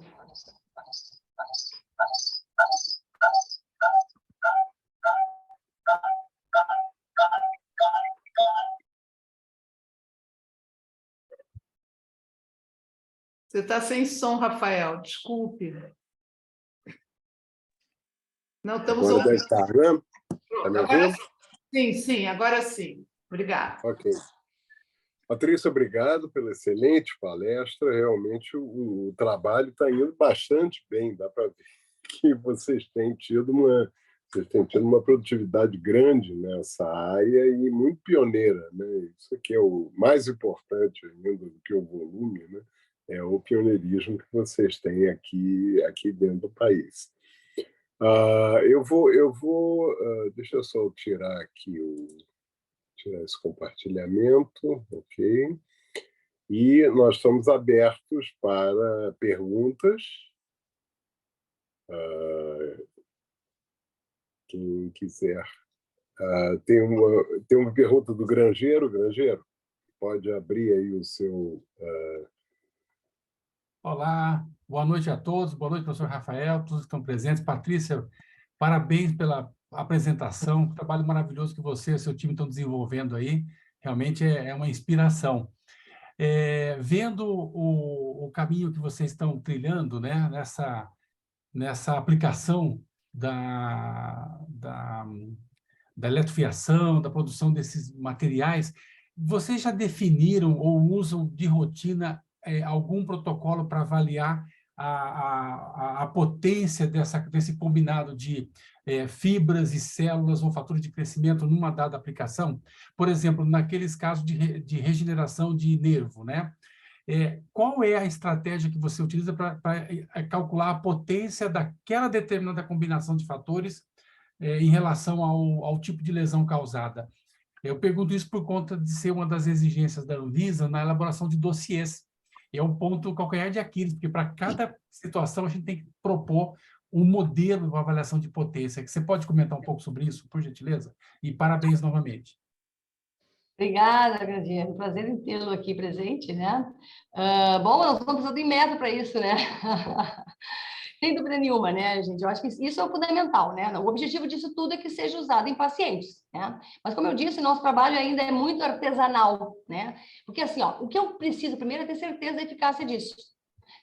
Você está sem som, Rafael, desculpe. Não estamos ouvindo. Agora está, né? Está me ouvindo? Sim, sim, agora sim. Obrigada. Ok. Patrícia, obrigado pela excelente palestra. Realmente o trabalho está indo bastante bem. Dá para ver que vocês têm tido uma produtividade grande nessa área e muito pioneira, né? Isso aqui é o mais importante ainda do que o volume, né? É o pioneirismo que vocês têm aqui dentro do país. Deixa eu só tirar esse compartilhamento, ok? E nós estamos abertos para perguntas. Quem quiser. Tem uma pergunta do Grangeiro. Grangeiro, pode abrir aí o seu... Olá, boa noite a todos, boa noite, professor Rafael, todos que estão presentes. Patrícia, parabéns pela apresentação, o trabalho maravilhoso que você e seu time estão desenvolvendo aí, realmente é uma inspiração. Vendo o caminho que vocês estão trilhando, né, nessa aplicação da eletrofiação, da produção desses materiais, vocês já definiram ou usam de rotina algum protocolo para avaliar a potência desse combinado de fibras e células ou fatores de crescimento numa dada aplicação? Por exemplo, naqueles casos de regeneração de nervo, né? Qual é a estratégia que você utiliza para calcular a potência daquela determinada combinação de fatores em relação ao tipo de lesão causada? Eu pergunto isso por conta de ser uma das exigências da Anvisa na elaboração de dossiês. É um ponto calcanhar de Aquiles, porque para cada situação a gente tem que propor um modelo de avaliação de potência. Você pode comentar um pouco sobre isso, por gentileza? E parabéns novamente. Obrigada, Gradinha. É um prazer em tê-lo aqui presente, né? Bom, nós estamos precisando de método para isso, né? Sem dúvida nenhuma, né, gente? Eu acho que isso é o fundamental, né? O objetivo disso tudo é que seja usado em pacientes, né? Mas, como eu disse, nosso trabalho ainda é muito artesanal, né? Porque, assim, ó, o que eu preciso primeiro é ter certeza da eficácia disso.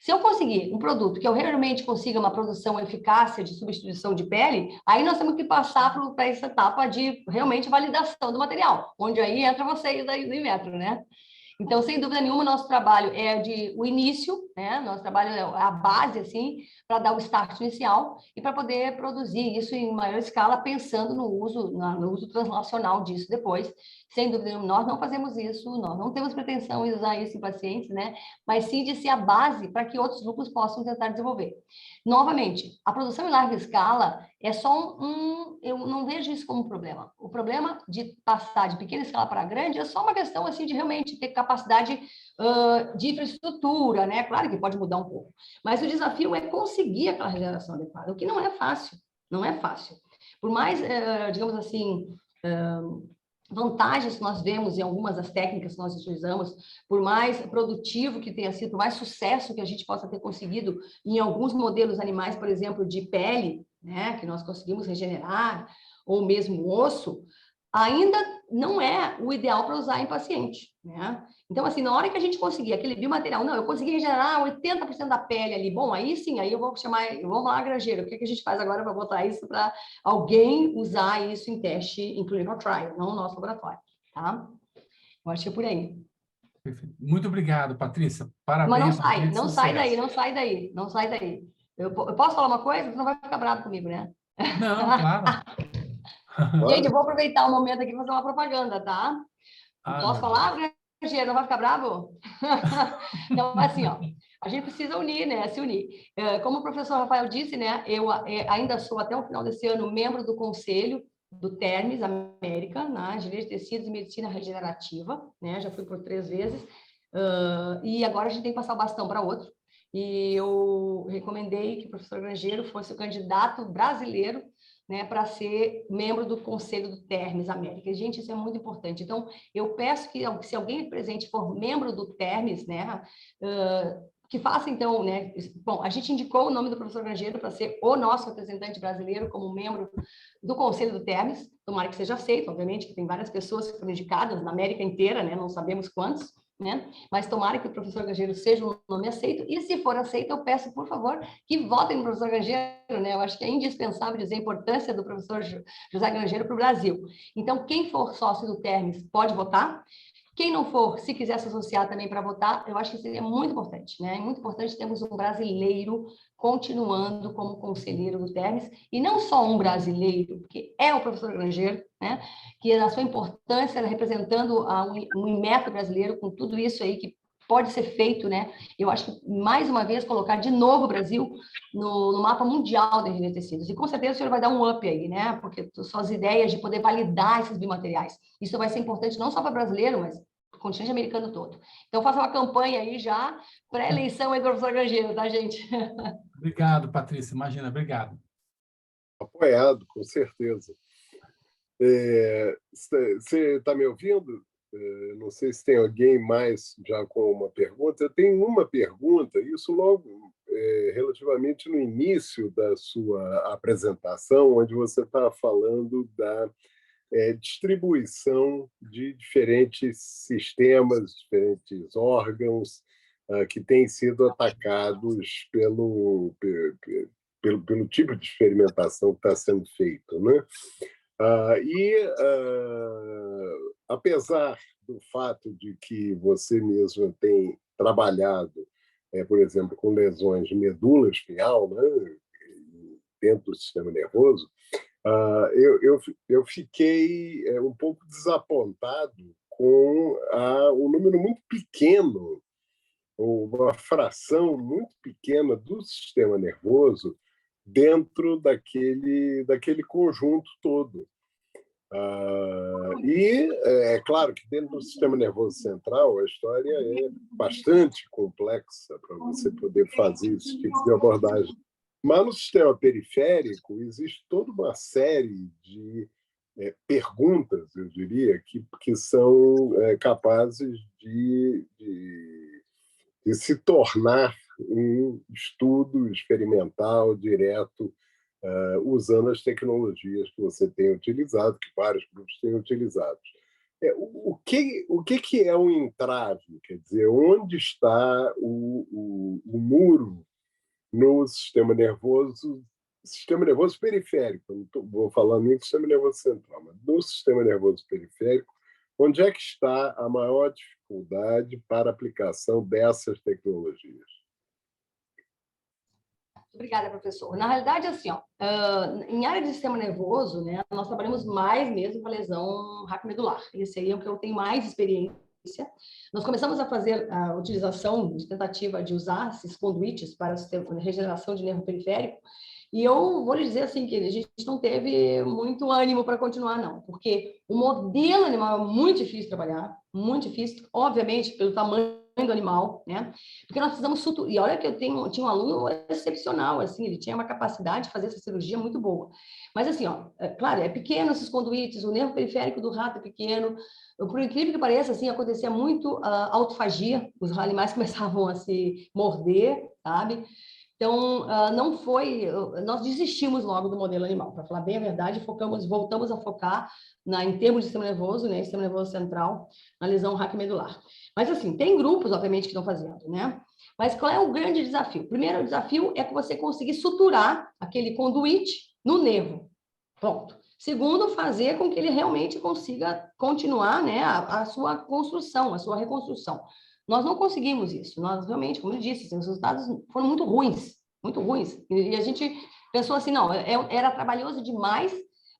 Se eu conseguir um produto que eu realmente consiga uma produção eficácia de substituição de pele, aí nós temos que passar para essa etapa de realmente validação do material, onde aí entra vocês aí do Inmetro, né? Então, sem dúvida nenhuma, nosso trabalho é o início, né? Nosso trabalho é a base, assim, para dar o start inicial e para poder produzir isso em maior escala, pensando no uso translacional disso depois. Sem dúvida nenhuma, nós não fazemos isso, nós não temos pretensão em usar isso em pacientes, né? Mas sim de ser a base para que outros grupos possam tentar desenvolver. Novamente, a produção em larga escala é só eu não vejo isso como um problema. O problema de passar de pequena escala para grande é só uma questão assim de realmente ter capacidade de infraestrutura, né? Claro que pode mudar um pouco, mas o desafio é conseguir aquela regeneração adequada, o que não é fácil, não é fácil. Por mais, digamos assim, vantagens que nós vemos em algumas das técnicas que nós utilizamos, por mais produtivo que tenha sido, por mais sucesso que a gente possa ter conseguido em alguns modelos animais, por exemplo, de pele, né, que nós conseguimos regenerar, ou mesmo osso, ainda não é o ideal para usar em paciente, né? Então, assim, na hora que a gente conseguir aquele biomaterial, não, eu consegui regenerar 80% da pele ali, bom, aí sim, aí eu vou lá, granjeiro, o que a gente faz agora para botar isso para alguém usar isso em teste em clinical trial, não no nosso laboratório, tá? Eu acho que é por aí. Perfeito. Muito obrigado, Patrícia. Mas Parabéns. não sai daí, não sai daí, não sai daí. Eu posso falar uma coisa? Você não vai ficar bravo comigo, né? Não, claro. Gente, eu vou aproveitar o momento aqui para fazer uma propaganda, tá? Posso falar, Grangeiro? Não vai ficar bravo? Então, assim, ó, a gente precisa unir, né? Se unir. Como o professor Rafael disse, né? Eu ainda sou, até o final desse ano, membro do conselho do Termes América, na Engenharia de Tecidos e Medicina Regenerativa, né? Já fui por 3 vezes. E agora a gente tem que passar o bastão para outro. E eu recomendei que o professor Grangeiro fosse o candidato brasileiro, né, para ser membro do Conselho do Termes América. Gente, isso é muito importante. Então, eu peço que, se alguém presente for membro do Termes, né, que faça, então, né, bom, a gente indicou o nome do professor Grangeiro para ser o nosso representante brasileiro como membro do Conselho do Termes, tomara que seja aceito, obviamente, que tem várias pessoas que foram indicadas na América inteira, né, não sabemos quantos, né? Mas tomara que o professor Grangeiro seja um nome aceito, e se for aceito, eu peço, por favor, que votem no professor Grangeiro, né? Eu acho que é indispensável dizer a importância do professor José Grangeiro para o Brasil. Então, quem for sócio do Termes pode votar. Quem não for, se quiser se associar também para votar, eu acho que seria muito importante, né? É muito importante termos um brasileiro continuando como conselheiro do Termes, e não só um brasileiro, porque é o professor Grangeiro, né? Que na sua importância, representando um Inmetro brasileiro, com tudo isso aí que pode ser feito, né? Eu acho que, mais uma vez, colocar de novo o Brasil no mapa mundial da engenharia de tecidos. E, com certeza, o senhor vai dar um up aí, né? Porque suas ideias de poder validar esses biomateriais. Isso vai ser importante não só para brasileiro, mas para o continente americano todo. Então, faça uma campanha aí já, pré-eleição aí do professor Grangeiro, tá, gente? Obrigado, Patrícia. Imagina, obrigado. Apoiado, com certeza. Você está me ouvindo? Não sei se tem alguém mais já com uma pergunta. Eu tenho uma pergunta, isso logo relativamente no início da sua apresentação, onde você está falando da distribuição de diferentes sistemas, diferentes órgãos que têm sido atacados pelo tipo de experimentação que está sendo feito, né? Apesar do fato de que você mesmo tem trabalhado, por exemplo, com lesões de medula espinhal, né, dentro do sistema nervoso, eu fiquei um pouco desapontado com um número muito pequeno, ou uma fração muito pequena do sistema nervoso dentro daquele conjunto todo. E é claro que dentro do sistema nervoso central a história é bastante complexa para você poder fazer esse tipo de abordagem. Mas no sistema periférico existe toda uma série de perguntas, eu diria, que são capazes de se tornar um estudo experimental direto, usando as tecnologias que você tem utilizado, que vários grupos têm utilizado. O que é um entrave? Quer dizer, onde está o muro no sistema nervoso periférico? Não vou falar nem do sistema nervoso central, mas do sistema nervoso periférico, onde é que está a maior dificuldade para a aplicação dessas tecnologias? Obrigada, professor. Na realidade, assim, em área de sistema nervoso, né, nós trabalhamos mais mesmo com a lesão raquimedular. Esse aí é o que eu tenho mais experiência. Nós começamos a fazer a utilização de tentativa de usar esses conduítes para a regeneração de nervo periférico, e eu vou lhe dizer assim que a gente não teve muito ânimo para continuar, não, porque o modelo animal é muito difícil de trabalhar, muito difícil, obviamente, pelo tamanho do animal, né? Porque nós precisamos suturar. E olha que eu tinha um aluno excepcional, assim, ele tinha uma capacidade de fazer essa cirurgia muito boa. Mas assim, claro, é pequeno esses conduítes, o nervo periférico do rato é pequeno. Por incrível que pareça, assim, acontecia muito autofagia, os animais começavam a se morder, sabe? Então, não foi... Nós desistimos logo do modelo animal, para falar bem a verdade, voltamos a focar em termos de sistema nervoso, né, sistema nervoso central, na lesão raquimedular. Mas, assim, tem grupos, obviamente, que estão fazendo, né? Mas qual é o grande desafio? Primeiro, o desafio é que você conseguir suturar aquele conduíte no nervo. Pronto. Segundo, fazer com que ele realmente consiga continuar, né, a sua construção, a sua reconstrução. Nós não conseguimos isso. Nós realmente, como eu disse, os resultados foram muito ruins, muito ruins. E a gente pensou assim, não, era trabalhoso demais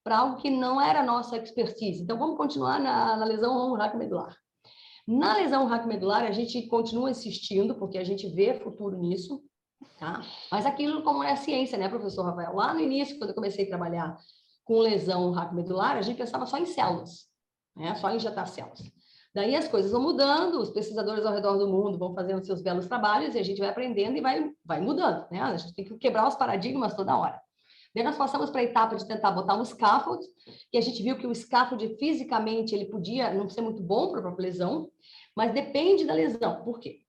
para algo que não era a nossa expertise. Então, vamos continuar na lesão raquimedular. Na lesão raquimedular, a gente continua insistindo, porque a gente vê futuro nisso, tá? Mas aquilo como é ciência, né, professor Rafael? Lá no início, quando eu comecei a trabalhar com lesão raquimedular, a gente pensava só em células, né? Só em injetar células. Daí as coisas vão mudando, os pesquisadores ao redor do mundo vão fazendo seus belos trabalhos e a gente vai aprendendo e vai mudando, né? A gente tem que quebrar os paradigmas toda hora. Daí nós passamos para a etapa de tentar botar um scaffold, e a gente viu que o scaffold, fisicamente, ele podia não ser muito bom para a própria lesão, mas depende da lesão. Por quê?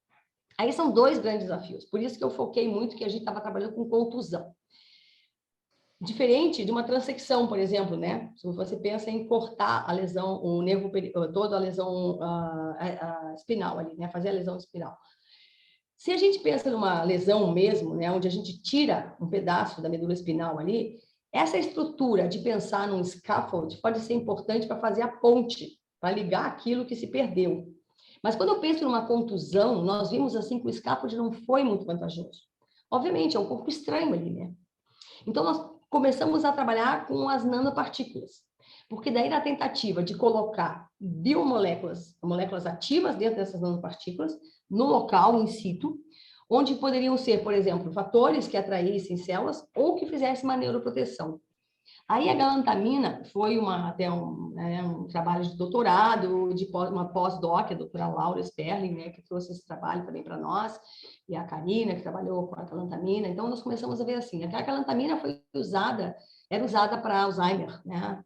Aí são dois grandes desafios. Por isso que eu foquei muito que a gente estava trabalhando com contusão. Diferente de uma transecção, por exemplo, né? Se você pensa em cortar a lesão, o nervo, toda a lesão espinal ali, né? Fazer a lesão espinal. Se a gente pensa numa lesão mesmo, né, onde a gente tira um pedaço da medula espinal ali, essa estrutura de pensar num scaffold pode ser importante para fazer a ponte, para ligar aquilo que se perdeu. Mas quando eu penso numa contusão, nós vimos assim que o scaffold não foi muito vantajoso. Obviamente, é um corpo estranho ali, né? Então, nós começamos a trabalhar com as nanopartículas, porque daí na tentativa de colocar biomoléculas, moléculas ativas dentro dessas nanopartículas, no local, in situ, onde poderiam ser, por exemplo, fatores que atraíssem células ou que fizessem uma neuroproteção. Aí a galantamina foi até um trabalho de doutorado, uma pós-doc, a doutora Laura Sperling, né, que trouxe esse trabalho também para nós, e a Karina, que trabalhou com a galantamina. Então, nós começamos a ver assim, a galantamina era usada para Alzheimer, né?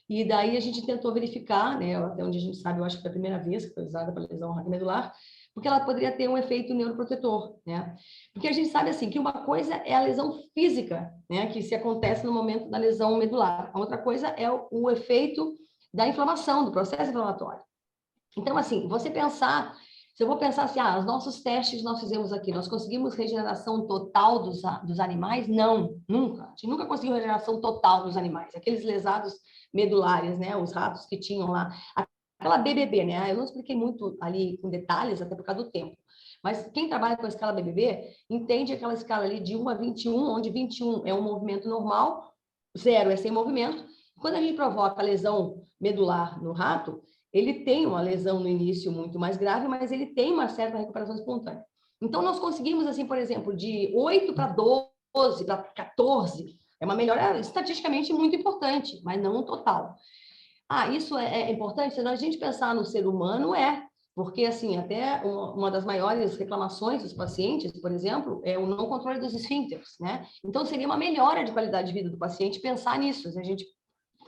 E daí a gente tentou verificar, né, até onde a gente sabe, eu acho que foi a primeira vez que foi usada para lesão raquimedular, porque ela poderia ter um efeito neuroprotetor, né? Porque a gente sabe, assim, que uma coisa é a lesão física, né, que se acontece no momento da lesão medular. A outra coisa é o efeito da inflamação, do processo inflamatório. Então, assim, se eu vou pensar assim, os nossos testes nós fizemos aqui, nós conseguimos regeneração total dos animais? Não, nunca. A gente nunca conseguiu regeneração total dos animais. Aqueles lesados medulares, né, os ratos que tinham lá, aquela BBB, né? Eu não expliquei muito ali com detalhes, até por causa do tempo. Mas quem trabalha com a escala BBB entende aquela escala ali de 1 a 21, onde 21 é um movimento normal, 0 é sem movimento. Quando a gente provoca a lesão medular no rato, ele tem uma lesão no início muito mais grave, mas ele tem uma certa recuperação espontânea. Então, nós conseguimos, assim, por exemplo, de 8 para 12, para 14, é uma melhora estatisticamente muito importante, mas não total. Isso é importante? Se a gente pensar no ser humano, porque, assim, até uma das maiores reclamações dos pacientes, por exemplo, é o não controle dos esfíncteres, né? Então, seria uma melhora de qualidade de vida do paciente pensar nisso. Se a gente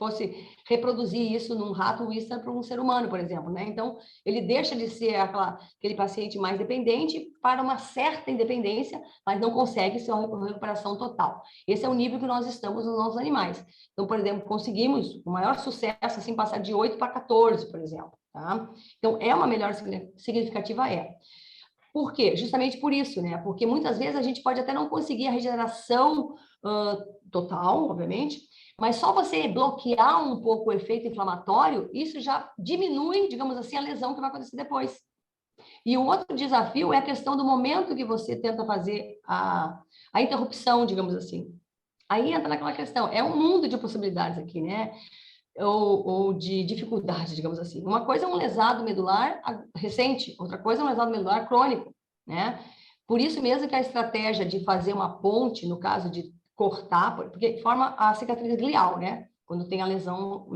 fosse reproduzir isso num rato Wistar para um ser humano, por exemplo, né? Então, ele deixa de ser aquele paciente mais dependente para uma certa independência, mas não consegue ser uma recuperação total. Esse é o nível que nós estamos nos nossos animais. Então, por exemplo, conseguimos o maior sucesso, assim, passar de 8 para 14, por exemplo, tá? Então, é uma melhora significativa, é. Por quê? Justamente por isso, né? Porque muitas vezes a gente pode até não conseguir a regeneração total, obviamente, mas só você bloquear um pouco o efeito inflamatório, isso já diminui, digamos assim, a lesão que vai acontecer depois. E o outro desafio é a questão do momento que você tenta fazer a interrupção, digamos assim. Aí entra naquela questão, é um mundo de possibilidades aqui, né? Ou de dificuldade, digamos assim. Uma coisa é um lesado medular recente, outra coisa é um lesado medular crônico, né? Por isso mesmo que a estratégia de fazer uma ponte, no caso de cortar, porque forma a cicatriz glial, né? Quando tem a lesão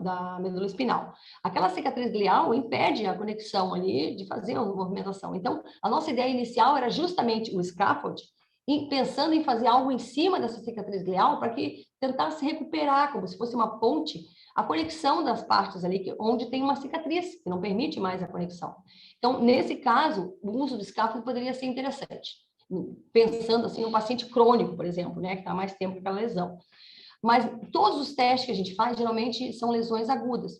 da medula espinal. Aquela cicatriz glial impede a conexão ali de fazer a movimentação. Então, a nossa ideia inicial era justamente o scaffold, e pensando em fazer algo em cima dessa cicatriz glial para que tentasse recuperar, como se fosse uma ponte, a conexão das partes ali, onde tem uma cicatriz, que não permite mais a conexão. Então, nesse caso, o uso do scaffold poderia ser interessante. Pensando assim, no paciente crônico, por exemplo, né, que está mais tempo com aquela lesão. Mas todos os testes que a gente faz, geralmente, são lesões agudas.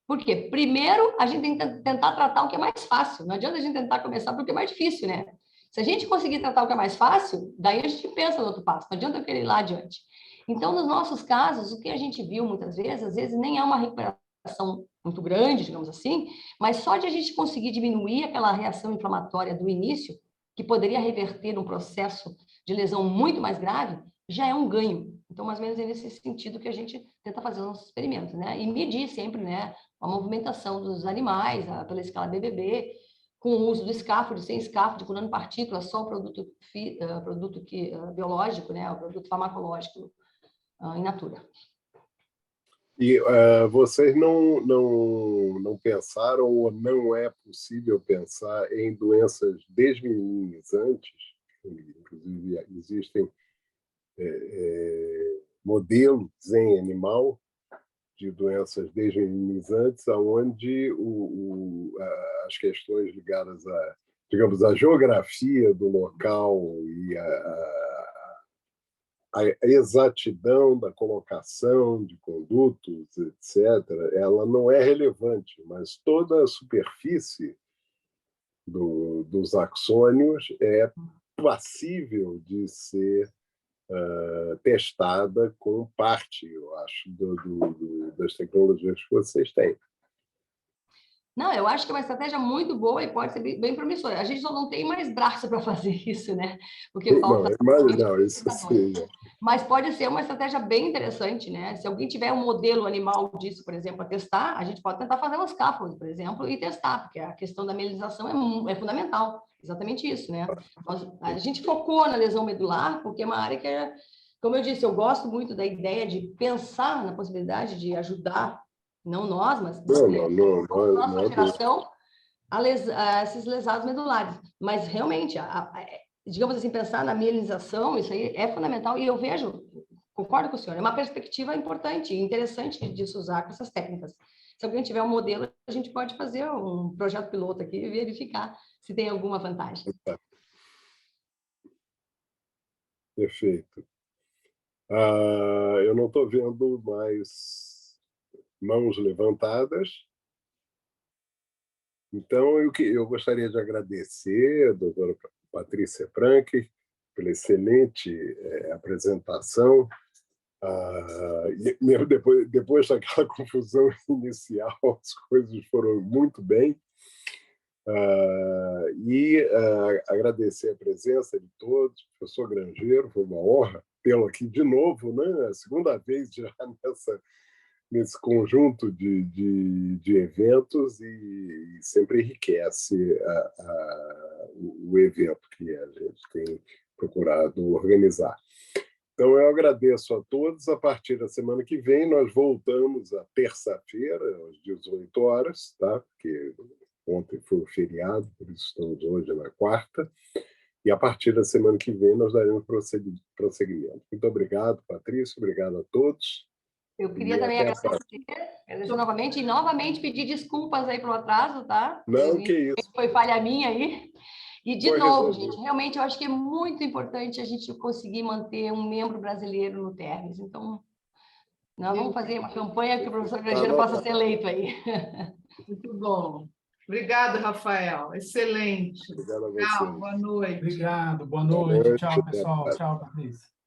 Por quê? Primeiro, a gente tem que tentar tratar o que é mais fácil. Não adianta a gente tentar começar porque é mais difícil, né? Se a gente conseguir tratar o que é mais fácil, daí a gente pensa no outro passo. Não adianta eu querer ir lá adiante. Então, nos nossos casos, o que a gente viu muitas vezes, às vezes nem é uma recuperação muito grande, digamos assim, mas só de a gente conseguir diminuir aquela reação inflamatória do início, que poderia reverter um processo de lesão muito mais grave, já é um ganho. Então, mais ou menos é nesse sentido que a gente tenta fazer os nossos experimentos, né? E medir sempre, né, a movimentação dos animais, pela escala BBB, com o uso do scaffold, sem scaffold, com nanopartículas, só o produto biológico, né, o produto farmacológico in natura. E vocês não pensaram, ou não é possível pensar em doenças desminimizantes? Inclusive, existem modelos em animal de doenças desminimizantes, onde as questões ligadas a, digamos, a geografia do local e a exatidão da colocação de condutos, etc., ela não é relevante, mas toda a superfície dos axônios é passível de ser testada com parte, eu acho, das tecnologias que vocês têm. Não, eu acho que é uma estratégia muito boa e pode ser bem promissora. A gente só não tem mais braço para fazer isso, né? Porque falta... Não, isso sim. Mas pode ser uma estratégia bem interessante, né? Se alguém tiver um modelo animal disso, por exemplo, a testar, a gente pode tentar fazer um scaffold, por exemplo, e testar, porque a questão da mielinização é fundamental. Exatamente isso, né? A gente focou na lesão medular, porque é uma área que, como eu disse, eu gosto muito da ideia de pensar na possibilidade de ajudar, não nós, mas a nossa geração, a esses lesados medulares. Mas, realmente, digamos assim, pensar na mielinização, isso aí é fundamental, e eu vejo, concordo com o senhor, é uma perspectiva importante e interessante de se usar com essas técnicas. Se alguém tiver um modelo, a gente pode fazer um projeto piloto aqui e verificar se tem alguma vantagem. Perfeito. Eu não estou vendo mais mãos levantadas. Então, eu gostaria de agradecer a doutora Patrícia Franck pela excelente apresentação. Mesmo depois daquela confusão inicial, as coisas foram muito bem. Agradecer a presença de todos, professor Grangeiro, foi uma honra tê-lo aqui de novo, né? A segunda vez já nesse conjunto de eventos, e sempre enriquece o evento que a gente tem procurado organizar. Então, eu agradeço a todos. A partir da semana que vem, nós voltamos à terça-feira, às 18 horas, tá? Porque ontem foi o feriado, por isso estamos hoje na quarta. E a partir da semana que vem, nós daremos prosseguimento. Muito obrigado, Patrícia. Obrigado a todos. Eu queria também agradecer novamente e novamente pedir desculpas aí pelo atraso, tá? Não, que isso. Foi falha minha aí. E, de Foi novo, resolvido. gente, realmente eu acho que é muito importante a gente conseguir manter um membro brasileiro no Termes. Então, nós vamos fazer uma campanha que o professor Grangeiro possa ser eleito aí. Muito bom. Obrigado, Rafael. Excelente. Obrigado a Tchau, você. boa noite. Obrigado, boa noite. Tchau, pessoal. Tchau, Patrícia.